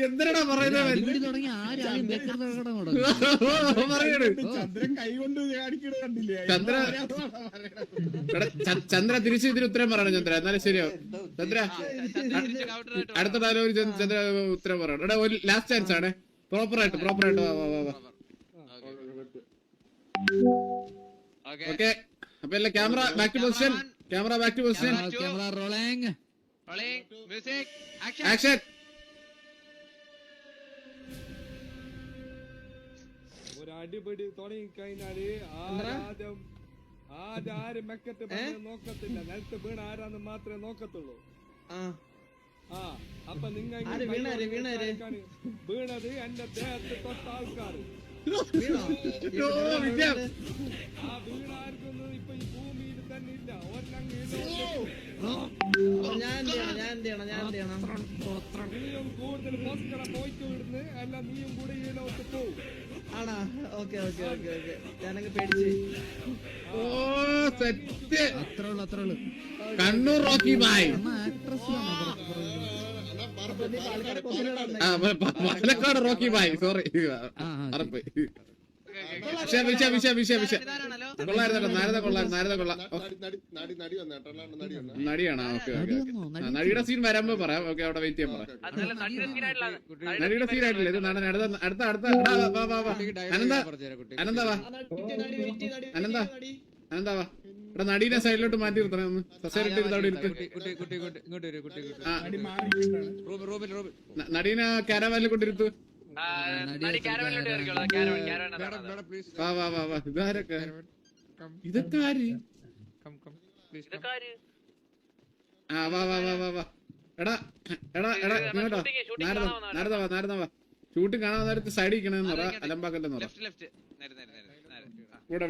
എന്തിനാ പറയുന്നത്? അടിപിടി തുടങ്ങി ആരും ബേക്കർ കട തുടങ്ങും. പറയണ് ചന്ദ്ര തിരിച്ച് ഇതിന് ഉത്തരം പറയണം. ചന്ദ്ര എന്നാലും ശരിയാവും. ചന്ദ്ര അടുത്ത ഡയലോഗ് ചന്ദ്ര ഉത്തരം പറയണം. എടാ ഒരു ലാസ്റ്റ് ചാൻസ് ആണ്. പ്രോപ്പറായിട്ട് ഓക്കെ. അപ്പൊ എല്ലാ camera back to position. Camera back to position. Camera rolling. Music action. ഒരടിപിടി തുടങ്ങിക്കഴിഞ്ഞാല് ആരും മെക്കത്ത് വന്ന് നോക്കത്തില്ല. നിലത്ത് വീണ് ആരാന്ന് മാത്രമേ നോക്കത്തുള്ളൂ. അപ്പൊ നിങ്ങൾ വീണത് എന്റെ ദേഹത്ത് തൊട്ട ആൾക്കാർ. ആ വീണാർക്കൊന്നും ഇപ്പൊ ഈ ഭൂമിയിൽ തന്നെ ഇല്ല. നീയും കൂടുതൽ മക്കളെ പോയിട്ട് വിടുന്ന് അല്ല, നീയും കൂടെ ഈ ലോകത്ത് പോവും. ആണാ? Okay okay okay okay. ഞാനങ്ങ് പേടിച്ച്. ഓ സെറ്റ്. അത്രേ ഉള്ളു. കണ്ണൂർ റോക്കി ബായ്. പാലക്കാട് റോക്കി ബായ്. സോറി അറപ്പോയി. കൊള്ളായിരുന്നു. നാരദ കൊള്ളാം. നടിയാണോ? Okay okay. നടിയുടെ സീൻ വരുമ്പോ പറയാം. ഓക്കെ അവിടെ വെയിറ്റ് ചെയ്യാൻ പറയാം. നടിയുടെ സീൻ ആയിട്ടില്ല ഇത്. അടുത്ത അനന്ത വാ. ഇവിടെ നടീനെ സൈഡിലോട്ട് മാറ്റി നിർത്തണേ. ഒന്ന് സൊസൈറ്റി അവിടെ ഇരുത്ത്. നടീനെ കാരവാനിൽ കൊണ്ടിരുത്തു. ഇതാരൊക്കെ? ഇതൊക്കെ ആര്? വാ. എടാ ഇങ്ങോട്ടോ. നാരദ വാ. ഷൂട്ടിംഗ് കാണാൻ നേരത്ത് സൈഡിൽ ഇരിക്കണെന്ന് പറ. അലമ്പാക്കല്ലെന്ന് പറ. ഇവിടെ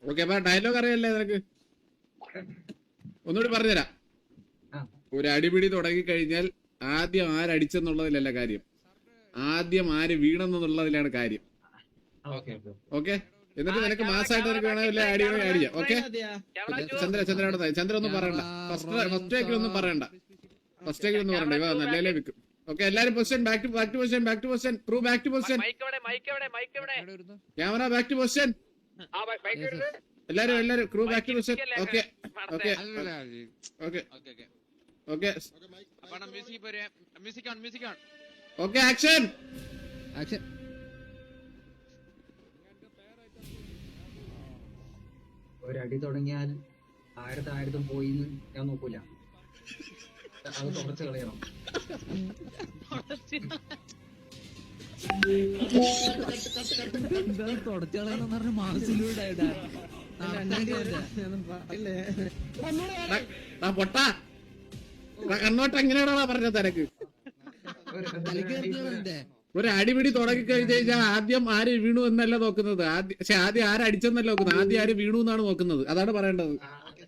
ഓക്കെ. അപ്പൊ ഡയലോഗ് അറിയല്ലേ നിനക്ക്? ഒന്നുകൂടി പറഞ്ഞുതരാം. ഒരു അടിപിടി തുടങ്ങി കഴിഞ്ഞാൽ ആദ്യം ആരടിച്ചെന്നുള്ളതിലല്ല കാര്യം, ആദ്യം ആര് വീണെന്നുള്ളതിലാണ് കാര്യം. ഓക്കെ. എന്നിട്ട് നിനക്ക് മാസമായിട്ട് നിനക്ക് വേണമെങ്കിൽ ആഡ് ചെയ്യാം. ഓക്കെ. ചന്ദ്ര ഒന്നും പറയണ്ട. ഫസ്റ്റ് ടേക്കിലൊന്നും പറയണ്ട. ഇവ നല്ലേ വിൽക്കും. ഓക്കെ. എല്ലാരും position. Back to position. Crew back to position. Camera back to position. എല്ലാരും crew back to position. Okay. Okay. Action. ഒരടി തുടങ്ങിയാൽ ആയിരത്തും പോയിന്ന് ഞാൻ നോക്കൂല. അത് തുടച്ചു കളയണം. തുടച്ചളയെന്ന് പറഞ്ഞ മാസിലൂടെ പൊട്ടാ കണ്ണോട്ട് എങ്ങനെയാണോ പറഞ്ഞത് തിരക്ക്? ഒരു അടിപിടി തുടങ്ങി കഴിഞ്ഞു കഴിഞ്ഞാൽ ആദ്യം ആര് വീണു എന്നല്ല നോക്കുന്നത്, ആദ്യം ആരടിച്ചെന്നല്ല നോക്കുന്നത്, ആദ്യം ആര് വീണു എന്നാണ് നോക്കുന്നത്. അതാണ് പറയേണ്ടത്.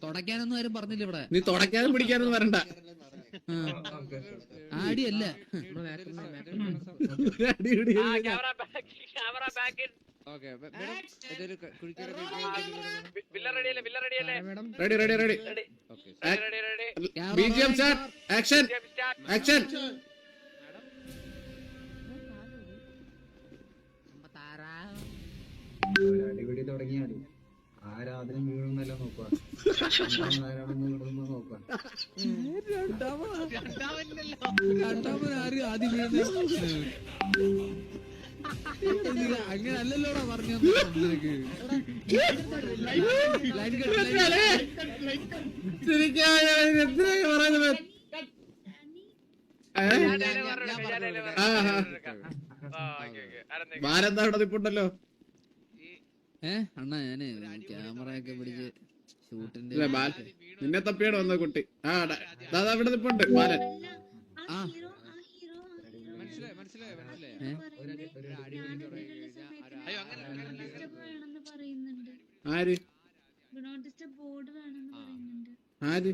തുടയ്ക്കാനൊന്നും ആരും പറഞ്ഞില്ല ഇവിടെ. നീ തുടയ്ക്കാനും പിടിക്കാനും വരണ്ട. ആടിയല്ല റെഡി. BGM start. Action. അടിപിടി തുടങ്ങിയാൽ ആരാധനം വീഴുന്നല്ല നോക്കുക, ആരാണെന്ന് വീഴുന്ന നോക്കുക. ആര് ആദ്യം വീഴുന്ന അങ്ങനെ അല്ലല്ലോടാ പറഞ്ഞു. ഭാരത അവിടെ നിപ്പുണ്ടല്ലോ. അണ്ണാ ഞാന് ക്യാമറ ഒക്കെ പിടിച്ച് ഷൂട്ടിന്റെ നിന്നെ തപ്പിയാണ് വന്ന കുട്ടി. ആ ദാദാ ഇവിടെ നിപ്പുണ്ട് ബാലൻ. ആര് ആര്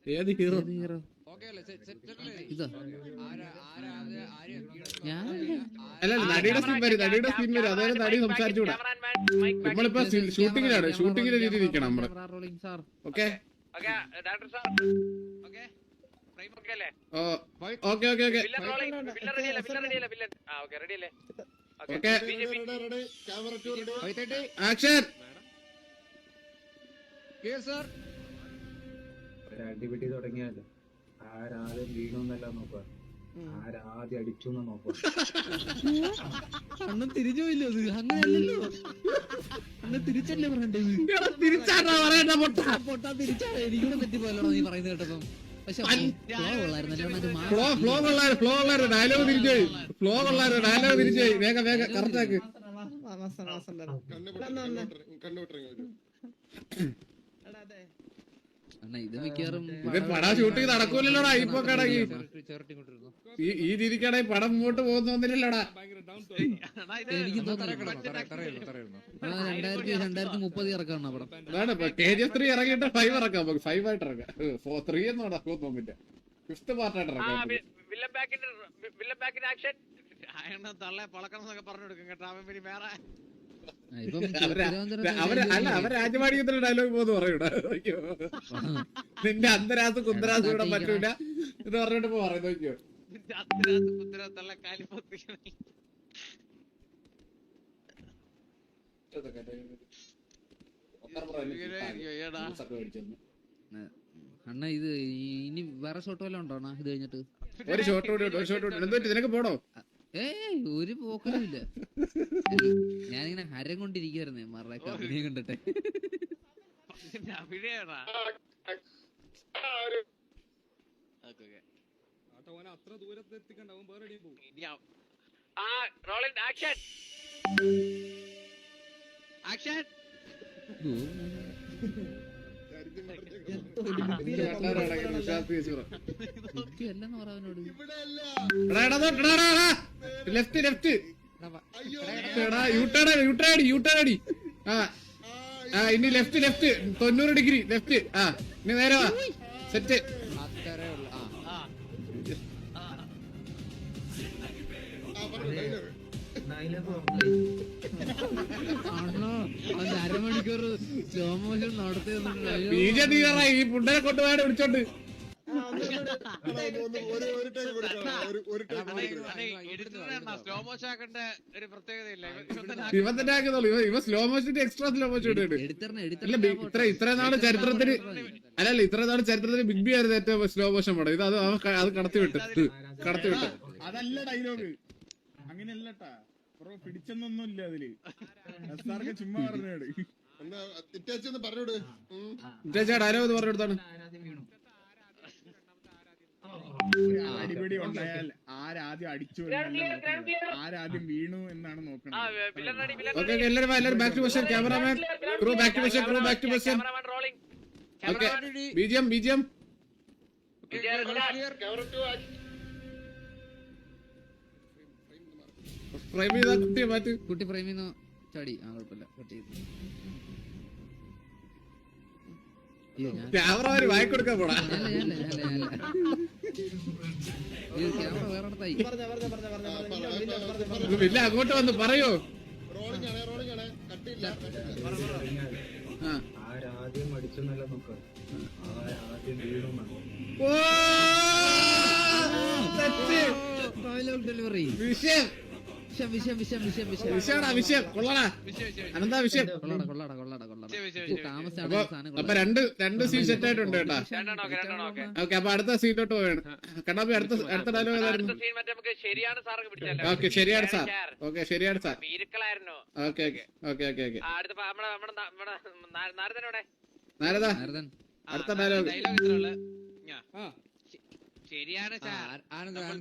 ഏത് ഹീറോ? ഇതോ ഞാൻ അല്ല നടിയുടെ സീൻ വരും, നടിയുടെ സീൻ വരും. അതായത് നടി സംസാരിച്ചുകൂടാ. നമ്മളിപ്പോ ഷൂട്ടിങ്ങിലാണ്, ഷൂട്ടിങ്ങിന്റെ രീതി നിൽക്കണം നമ്മള്. Okay okay okay okay action. ഒരടിപിടി തുടങ്ങിയാലോ ആരാദ്യം വീണോന്നല്ല നോക്കുക, ആരാദ്യം അടിച്ചു എന്ന് നോക്കുക. അണ്ണൻ തിരിച്ചു പോയില്ലോ. അത് അങ്ങനെയല്ലല്ലോ, അണ്ണൻ തിരിച്ചല്ലേ പറയണ്ടത്. തിരിച്ചാണോ പറയണ്ട? പൊട്ടാ തിരിച്ചാണ്. എനിക്കൂടെ പറ്റിപ്പോയല്ലോ നീ പറയുന്നത് കേട്ടപ്പം. പക്ഷെ ഫ്ലോ കൊള്ളാറ് ഡയലോഗ് തിരിച്ചുപോയി. ഫ്ലോ കൊള്ളാറ് ഡയലോഗ് തിരിച്ചുപോയി. വേഗം വേഗം കറക്റ്റാക്ക്. അണ്ണാ ഇത് മിക്കവാറും ഇത് പടം ഷൂട്ടിങ് നടക്കൂലല്ലോടാ ഇപ്പൊ കടകി. ഈ രീതിക്കാണെങ്കിൽ പടം മുമ്പോട്ട് പോകുന്നൊന്നില്ലല്ലോടാ. എനിക്ക് 2030 ഇറക്കണം പടം. അതാണ് KGF 3 ഇറങ്ങിയിട്ട് 5 ഇറക്കാം. നമുക്ക് 5 ആയിട്ട് ഇറക്കാം. 3 ഒന്നും നടക്കുമെന്ന് തോന്നില്ല. 5th പാർട്ടായിട്ട് ഇറക്കാം. അവര് രാജവാടിയത്തിന്റെ ഡയലോഗ് പോന്ന് പറയൂടാ. നിന്റെ അന്തരാസ് കുന്തരാസ് ഇവിടെ പറ്റൂല ഇത് പറഞ്ഞിട്ട് ഇപ്പൊ പറയുന്നത് നോക്കിയോ. അണ്ണ ഇത് ഇനി വേറെ ഷോട്ട് വല്ലതും ഉണ്ടോ അണ്ണാ ഇത് കഴിഞ്ഞിട്ട്? ഒരു ഷോട്ട് കൂടി എന്തോ നിനക്ക് പോണോ? ഒരു പോക്കലുമില്ല. ഞാനിങ്ങനെ ഹരം കൊണ്ടിരിക്കുവായിരുന്നേ മറക്കെ അഭിനയം കണ്ടിട്ടെ. അത്ര ദൂരത്ത് എത്തിക്കണ്ടാവും വേറെ പോകും. ലെഫ്റ്റ് ലെഫ്റ്റ് യൂട്ടേണടി. ആ ഇനി ലെഫ്റ്റ് ലെഫ്റ്റ് 90 ഡിഗ്രി ലെഫ്റ്റ്. ആ ഇനി നേരെ വാ. സെറ്റ്. അരമണിക്കൂർ സ്ലോ മോഷൻ നടത്തി ഈ പുണ്ടനെ കൊണ്ടുപോയാൽ വിളിച്ചോണ്ട് ഇവൻ തന്നെ ആക്കുന്നുള്ളൂ. ഇവ സ്ലോ മോഷന്റെ എക്സ്ട്രാ സ്ലോ മോഷൻ ഇത്ര നാള് ചരിത്രത്തിന് അല്ലല്ല ഇത്ര നാള് ചരിത്രത്തിന് ബിഗ് ബി ആയിരുന്നു ഏറ്റവും സ്ലോ മോഷൻ പടം. ഇത് അത് കടത്തിവിട്ട്. അതല്ല ഡയലോഗ് അങ്ങനെയല്ലട്ടാ ബ്രോ. പിടിച്ചെന്നൊന്നും ഇല്ല അതില്. ചുമ്മാ പറഞ്ഞോട് ഡയലോഗ് പറഞ്ഞെടുത്താണ്. അടിപിടി ഉണ്ടായാൽ ആരാദ്യം അടിച്ചു ആരാദ്യം വീണു എന്നാണ് നോക്കുന്നത്. എല്ലാവരും back to position. Cameraman crew back to position. Crew back to position. Okay BGM frame ചെയ്താ കുട്ടി മാറ്റ്. കുട്ടി ഫ്രെയിം ചെയ്യുന്ന ചാടി. ആ കുഴപ്പമില്ല. ക്യാമറ വായിക്കൊടുക്കാൻ പോടാ. ക്യാമറ വേറെ ഇല്ല അങ്ങോട്ട് വന്ന് പറയോ. ആരാദ്യം അടിച്ചെന്നല്ല നോക്കുക, ആരാദ്യം വീണു. ഡെലിവറി വിഷയം വിഷയം കൊള്ളടാ. അനന്താ വിഷയം. അപ്പൊ രണ്ട് സീൻ സെറ്റ് ആയിട്ടുണ്ട് കേട്ടാ. ഓക്കെ അപ്പൊ അടുത്ത സീനിലോട്ട് പോവാണ്. കണ്ണാപ്പി അടുത്ത ഡയലോഗ് ഏതായിരുന്നു? ഓക്കെ ശരിയാണ് സാർ. ഓക്കെ ശരിയാണ് sir. Okay okay okay okay Narada അടുത്ത ഡയലോഗ്. ശരിയാണ് സാർ. നമ്മൾ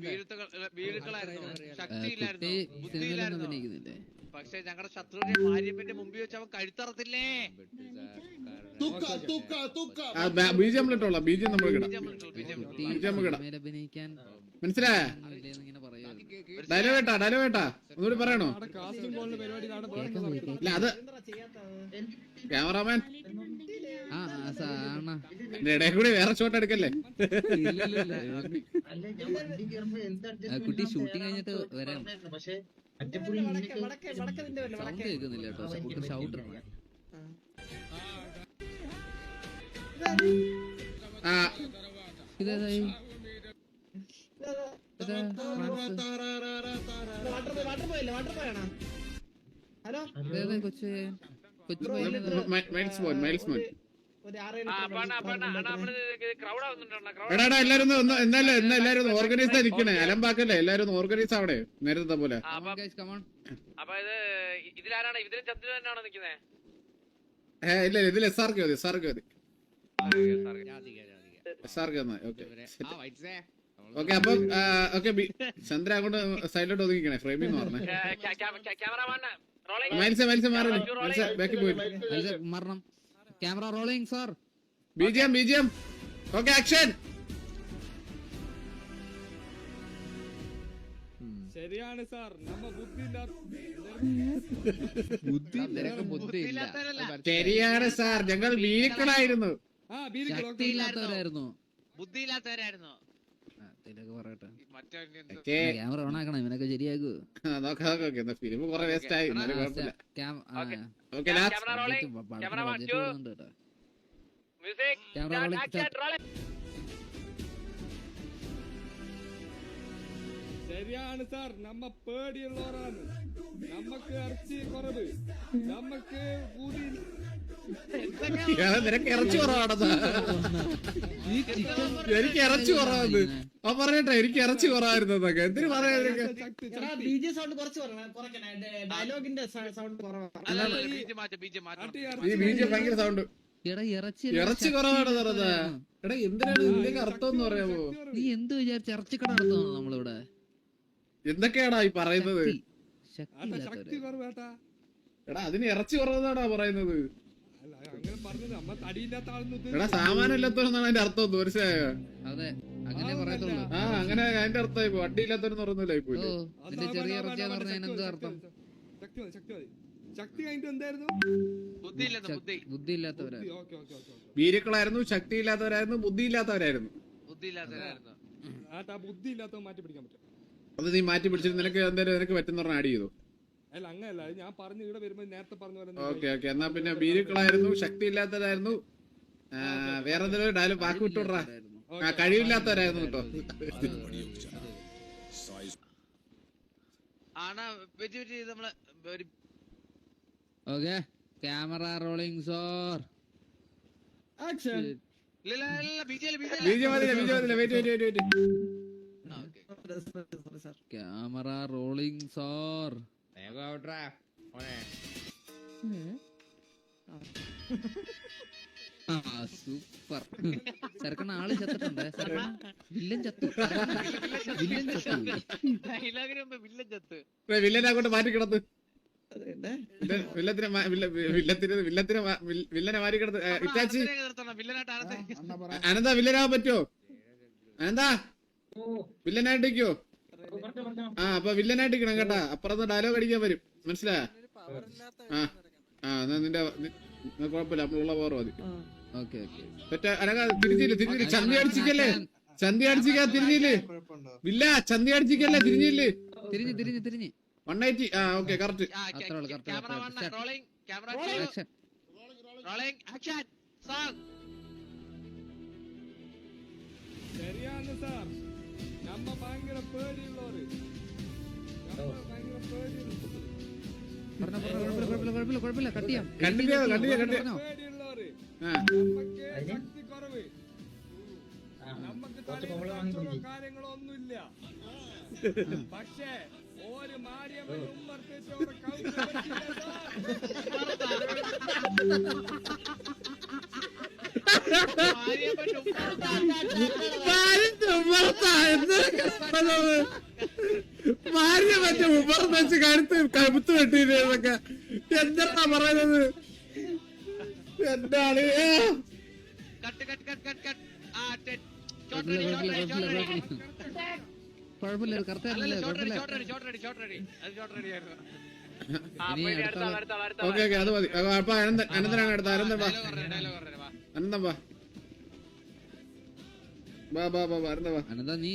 വീഴുക്കളായിരുന്നു, ശക്തിയില്ലായിരുന്നു, സിനിമയിലൊന്നും ബുദ്ധിയില്ലായിരുന്നു. അഭിനയിക്കുന്നില്ലേ? പക്ഷെ ഞങ്ങളുടെ ശത്രുവിന്റെ ഭാര്യപ്പന്റെ മുമ്പിൽ വെച്ച് അവൻ കഴുത്തറത്തില്ലേ? ബീജം ഇട്ടോളാം, ബീജം നമ്മൾ ഇടാം. സിനിമയിൽ അഭിനയിക്കാൻ മനസ്സിലായ ഇല്ലേന്ന് ഇങ്ങനെ പറയുമായിരുന്നു. ഡയലോഗ് ഏട്ടാ ഒന്നുകൂടി പറയണോ? കാസ്റ്റിംഗ് കോളിന് പരിപാടി ഇല്ല അത് ക്യാമറാമാൻ ഇടയിൽ കൂടി വേറെ ഷോട്ട് എടുക്കല്ലേ? കുട്ടി ഷൂട്ടിംഗ് കഴിഞ്ഞിട്ട് വരാം. സൗണ്ട് കേൾക്കുന്നില്ല കേട്ടോ, കുട്ടി ഷൗട്ട് ഇതേതായി കൊച്ചു എടാ എല്ലാരും എല്ലാരും ഓർഗനൈസ് ആയിരിക്കണേ, അലമ്പാക്കല്ലേ, എല്ലാരും ഓർഗനൈസ് ആവണേ നേരത്തെ പോലെ. ഇല്ല ഇതിൽ SRK മതി, SRK മതി. ഓക്കെ അപ്പം ചന്ദ്ര അങ്ങോട്ട് സൈഡിലോട്ട് ഒതുങ്ങിക്കണേ, ഫ്രെയിമിൽ നിന്ന് പറഞ്ഞേ. മൈൽസ് മാറി ബാക്കി പോയി മരണം. Camera rolling sir. BGM okay action. ശരിയാണ് സാർ, നമ്മ ശരിയാണ് സാർ, ഞങ്ങൾ വീക്കളായിരുന്നു, ശക്തിയില്ലാത്തവരായിരുന്നു, ബുദ്ധിയില്ലാത്തവരായിരുന്നു. പറയട്ടെ. മറ്റേ ക്യാമറ ഓൺ ആക്കണം, ഇവനൊക്കെ ശരിയാക്കൂ. നോക്കാം ഫിലിം കുറെ വേസ്റ്റ് ആയി, കുഴപ്പമില്ല. ശരിയാണ് സാർ, നമ്മ പേടിയുള്ളവരാണ്, നമ്മക്ക് ഇറച്ചി കുറവ്, നമ്മക്ക് നിനക്ക് ഇറച്ചി കുറവാണെന്നാ? എനിക്ക് ഇറച്ചി കുറവാന്ന് ആ പറയട്ടെ, എനിക്ക് ഇറച്ചി കുറവായിരുന്നൊക്കെ എന്തിനു പറയാ? ഈ ബീജം ഭയങ്കര സൗണ്ട്, ഇറച്ചി കുറവാണ് പറഞ്ഞ. എടാ എന്തിനാണ് ഇതിലേക്ക് അർത്ഥം എന്ന് പറയാമോ? നീ എന്ത് വിചാരിച്ച ഇറച്ചിക്കട നടത്തുന്നോ നമ്മളിവിടെ? എന്തൊക്കെയാടാ ഈ പറയുന്നത്? ശക്തി കുറവേട്ടാ. എടാ അതിന് ഇറച്ചി കുറവെന്നാടാ പറയുന്നത്. അങ്ങനെ പറഞ്ഞത് നമ്മ തടിയില്ലാത്ത ആളെന്ന്. എടാ സാമാനം ഇല്ലാത്തവരെന്നാണ് അതിന്റെ അർത്ഥം, മനസ്സിലായോ? അതെ അങ്ങനെ പറയത്തുള്ളൂ. ആ അങ്ങനെ അതിന്റെ അർത്ഥം ഇപ്പൊ വണ്ടി ഇല്ലാത്തവരെന്ന് പറയുന്നില്ല ഇപ്പൊ. ചെറിയ ഇറച്ചിയാന്ന് പറഞ്ഞാൽ എന്ത് അർത്ഥം? ശക്തി കഴിഞ്ഞിട്ട് എന്തായിരുന്നു? ബുദ്ധിയില്ലാത്തവരായിരുന്നു, വീരക്കളായിരുന്നു, ശക്തി ഇല്ലാത്തവരായിരുന്നു, ബുദ്ധി ഇല്ലാത്തവരായിരുന്നു. ബുദ്ധി ഇല്ലാത്തവൻ മാറ്റി പിടിക്കാൻ പറ്റും. അത് നീ മാറ്റി പിടിച്ചിട്ട് നിനക്ക് എന്തായാലും നിനക്ക് പറ്റുന്ന പറഞ്ഞ ആഡ് ചെയ്തു. അല്ല അങ്ങനല്ല, ഞാൻ പറഞ്ഞു ഇവിടെ വരുമ്പോ നേരത്തെ പറഞ്ഞ പോലെ. ഓക്കെ എന്നാ പിന്നെ വീരക്കളായിരുന്നു, ശക്തി ഇല്ലാത്തവരായിരുന്നു, വേറെ എന്തെങ്കിലും ഡയലോഗ് ബാക്കി വിട്ടുവിടാ. കഴിവില്ലാത്തവരായിരുന്നു കേട്ടോ. Okay camera rolling sir. Camera rolling sir. Super. ചെറുക്കണ ആള് ചത്തിട്ടുണ്ട്, വില്ലൻ ചത്തു. വില്ലനെ അങ്ങോട്ട് മാറ്റി കിടത്ത്, വില്ലനെ മാറ്റി കിടത്ത്. ഇറ്റാച്ചി അനന്താ വില്ലനാവാൻ പറ്റുമോ? അനന്താ വില്ലനായിട്ടിരിക്കോ? അപ്പൊ വില്ലനായിട്ടിരിക്കണം കേട്ടാ, അപ്പുറത്ത് ഡയലോഗ് അടിക്കാൻ വരും, മനസ്സിലായോ? എന്നാ നിന്റെ കുഴപ്പമില്ല, നമ്മളുള്ള പവർ മതി. തിരിഞ്ഞില്ല ചന്തി അടിച്ചിക്കല്ലേ, ചന്തി അടിച്ചിക്കാ തിരിഞ്ഞില്ലേ, വില്ല ചന്തി അടിച്ചിക്കല്ലേ, തിരിഞ്ഞില്ലേ, തിരിഞ്ഞ് 180. Okay correct. ശരിയാണ് സാർ, നമ്മ ഭയങ്കര പേടിയുള്ളവര്, കുഴപ്പമില്ല കട്ടിയാ പേടിയുള്ളവര്. നമുക്ക് ശക്തി കുറവ്, നമുക്ക് കാര്യങ്ങളൊന്നുമില്ല. പക്ഷേ ഒരു മാരിയമ്മ ഉമ്മർത്തേച്ചോടെ കൗ ഭാര്യ മറ്റേ ഉമ്മർന്ന് വെച്ച് കഴുത്ത് വെട്ടിയിട്ടൊക്കെ എന്താ പറയുന്നത്? എന്താണ് കുഴപ്പമില്ല കറക്റ്റ് ഓക്കെ ഓക്കെ അത് മതി. അപ്പൊ അനന്തനാണ് അടുത്ത. അനന്തൻ വാ, അനന്തൻ വാ, വാ വാ വാ അനന്ത വാ. അനന്താ നീ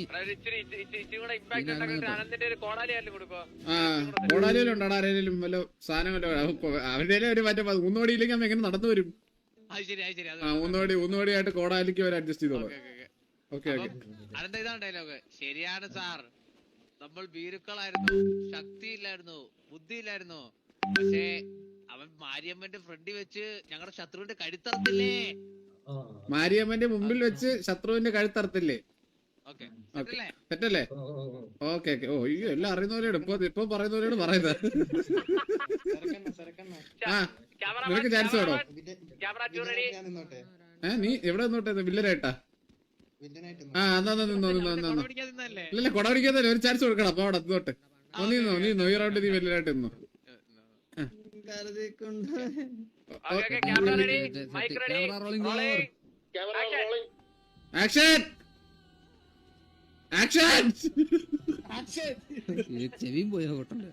കോടാലിയിലുണ്ടാ ആരേലും വല്ല സാധനം അവരുടെ ഒരു മറ്റേ 3 കോടിയിലേക്ക് അവൻ എങ്ങനെ നടന്നു വരും? 3 കോടിയായിട്ട് കോടാലിക്ക് അവർ അഡ്ജസ്റ്റ് ചെയ്തോളൂ. Okay okay. അനന്ത ഇതാണ് ഡയലോഗ്. ശരിയാണ് സാർ, നമ്മൾ ഭീരുക്കളായിരുന്നു, ശക്തിയില്ലായിരുന്നു, ബുദ്ധിയില്ലായിരുന്നു. പക്ഷേ അവൻ മാരിയമ്മന്റെ ഫ്രണ്ടിൽ വെച്ച് ഞങ്ങളുടെ ശത്രുവിന്റെ കഴുത്തറത്തില്ലേ? മാരിയമ്മന്റെ മുമ്പിൽ വെച്ച് ശത്രുവിന്റെ കഴുത്തറത്തില്ലേ? തെറ്റല്ലേ? Okay okay. ഓ അയ്യോ എല്ലാം അറിയുന്നവരോട് ഇപ്പൊ പറയുന്നവരോട് പറയുന്നത്. ആ നിനക്ക് ചാൻസ് വേണോ? നീ എവിടെ നിന്നോട്ടെ? വില്ലനായിട്ടാ? ആ എന്നാ നിന്നോ. ഇല്ല കൊട പിടിക്കാത്തല്ലേ, ഒരു ചാൻസ് കൊടുക്കണം. അപ്പൊ അവിടെ നിന്നോട്ടെ. നീ ഈ റൗണ്ട് നീ വില്ലനായിട്ട് നിന്നോ. Action action. ചെവിയും പോയോ കൊട്ടുണ്ട്.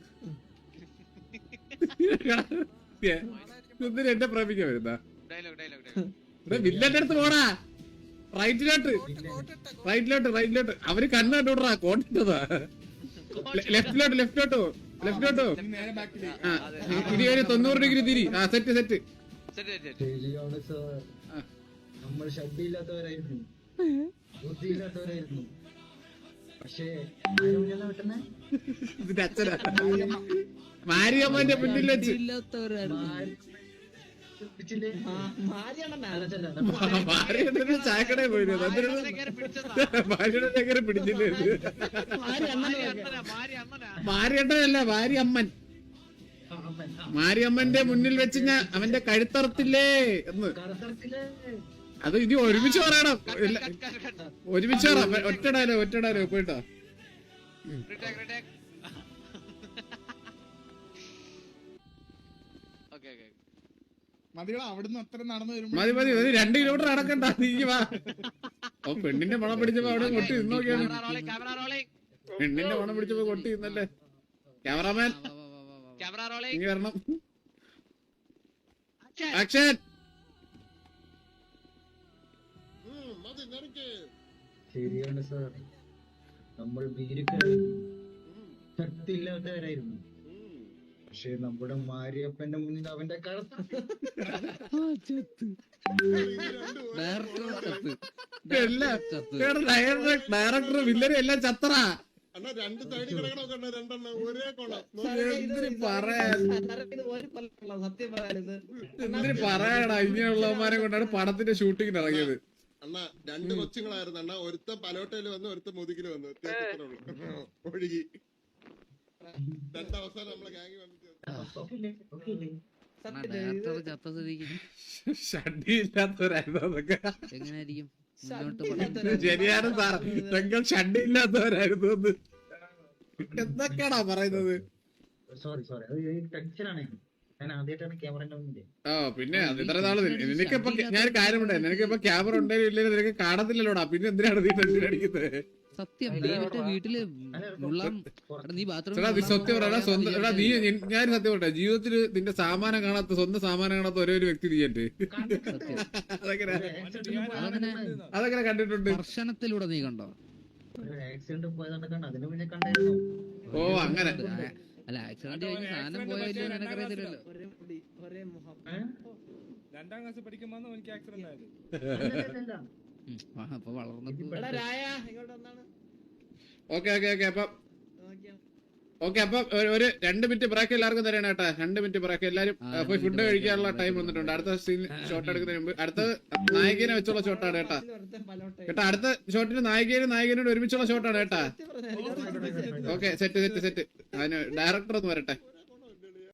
എന്നെ പ്രേമിക്കാൻ വരുന്ന വില്ലന്റെ അടുത്ത് പോടാ. റൈറ്റിലോട്ട്. അവര് കണ്ണ് കണ്ടോടാ. കോട്ടിട്ടതാ. ലെഫ്റ്റിലോട്ടോ. ഇനി ഒരു 90 ഡിഗ്രി തിരി. ആ സെറ്റ്. നമ്മൾ ശബ്ദമില്ലാത്തവരായിരുന്നു, ബുദ്ധിയില്ലാത്തവരായിരുന്നു. പക്ഷേ ഇതിന്റെ അച്ഛനാ മാരിയമ്മന്റെ മുന്നിൽ വെച്ച് ചായക്കടയിൽ പോയിരുന്നു. ഭാര്യയുടെ പിടിച്ചില്ലേ? ഭാര്യട്ടനല്ല, ഭാര്യമ്മൻ. മാരിയമ്മന്റെ മുന്നിൽ വെച്ച് ഞാൻ അവന്റെ കഴുത്തറത്തില്ലേ എന്ന്. അത് ഇനി ഒരുമിച്ച് പറയണം. ഒരുമിച്ച് പറ. ഒറ്റ ഡയലോഗ് പോയിട്ടോ. മതികളാ അവിടുന്ന് അത്ര നടന്നു വരുമ്പോ മതി 2 കിലോമീറ്റർ നടക്കണ്ട. നീ വാ. ഓ പെണ്ണിന്റെ മണം പിടിച്ചപ്പോ അവിടെ കൊട്ടി നിന്നോക്കിയാണ്. പെണ്ണിന്റെ മണം പിടിച്ചപ്പോ കൊട്ടി നിന്നല്ലേ. ക്യാമറാമാൻ ഇനി വരണം. ആക്ഷൻ. ശരിയാണ് സാർ, നമ്മൾ ഭീരുക്കളായിരുന്നു, ശക്തിയില്ലാത്തവരായിരുന്നു. പക്ഷെ നമ്മുടെ മാരിയപ്പന്റെ മുന്നിൽ അവന്റെ ഡയറക്ടർ വില്ലനും എല്ലാം ചത്തറ. എന്തിന് പറയാടാ? ഇങ്ങനെയുള്ളവന്മാരെ കൊണ്ടാണ് പടത്തിന്റെ ഷൂട്ടിങ്ങിന് ഇറങ്ങിയത്. അണ്ണാ 2 കൊച്ചുങ്ങളായിരുന്നു അണ്ണാ. ഒരുത്ത പലോട്ടയില് വന്നു, ഒരുത്ത മുതുകില് വന്നു. ഒഴുകി 2 അവസാനം നമ്മളെ ഗാങ്ങി വന്നിട്ട് ഷഡിയില്ലാത്തവരായിരുന്നു അതൊക്കെ. എങ്ങനെയായിരിക്കും ശരിയാണ് സാർ, ഞങ്ങൾ ഷഡിയില്ലാത്തവരായിരുന്നു. എന്തൊക്കെയാണോ പറയുന്നത്? പിന്നെ ഇത്ര നാള് നിനക്കിപ്പോ ഞാൻ കാര്യമുണ്ടേ. നിനക്കിപ്പോ ക്യാമറ ഉണ്ടെങ്കിലും ഇല്ലെങ്കിൽ നിനക്ക് കാണത്തില്ലല്ലോടാ. പിന്നെ എന്തിനാണ് നീ ടെൻഷൻ അടിക്കുന്നത്? സത്യം വീട്ടില് നീ ബാത്റൂം സത്യം പറയാ. സ്വന്തം നീ ഞാൻ സത്യം പറയട്ടെ, ജീവിതത്തിൽ നിന്റെ സാമാനം കാണാത്ത, സ്വന്തം സാമാനം കാണാത്ത ഒരേ ഒരു വ്യക്തി നീയല്ലേ? അതെങ്ങനെ കണ്ടിട്ടുണ്ട്? ദർശനത്തിലൂടെ നീ കണ്ടോ? ഓ അങ്ങനെ. അല്ല ആക്സിഡന്റ് കഴിഞ്ഞ് സാധനം പോയാലും നിനക്കറിയത്തില്ലല്ലോ. 2ാം ക്ലാസ് പഠിക്കുമ്പോ എനിക്ക് ആക്സിഡന്റ് ആയത്. അപ്പൊ വളർന്നപ്പോ ഓക്കെ. അപ്പൊ ഒരു 2 മിനിറ്റ് ബ്രേക്ക് എല്ലാവർക്കും തരണം കേട്ടാ. 2 മിനിറ്റ് ബ്രേക്ക്. എല്ലാരും പോയി ഫുഡ് കഴിക്കാനുള്ള ടൈം വന്നിട്ടുണ്ട്. അടുത്ത സീൻ ഷോട്ട് എടുക്കുന്നതിന് മുമ്പ് അടുത്ത നായികനെ വെച്ചുള്ള ഷോട്ടാണ് കേട്ടാ. അടുത്ത ഷോട്ടിന് നായികനോട് ഒരുമിച്ചുള്ള ഷോട്ടാണ് കേട്ടാ. Okay set. അതിന് ഡയറക്ടർ ഒന്ന് വരട്ടെ.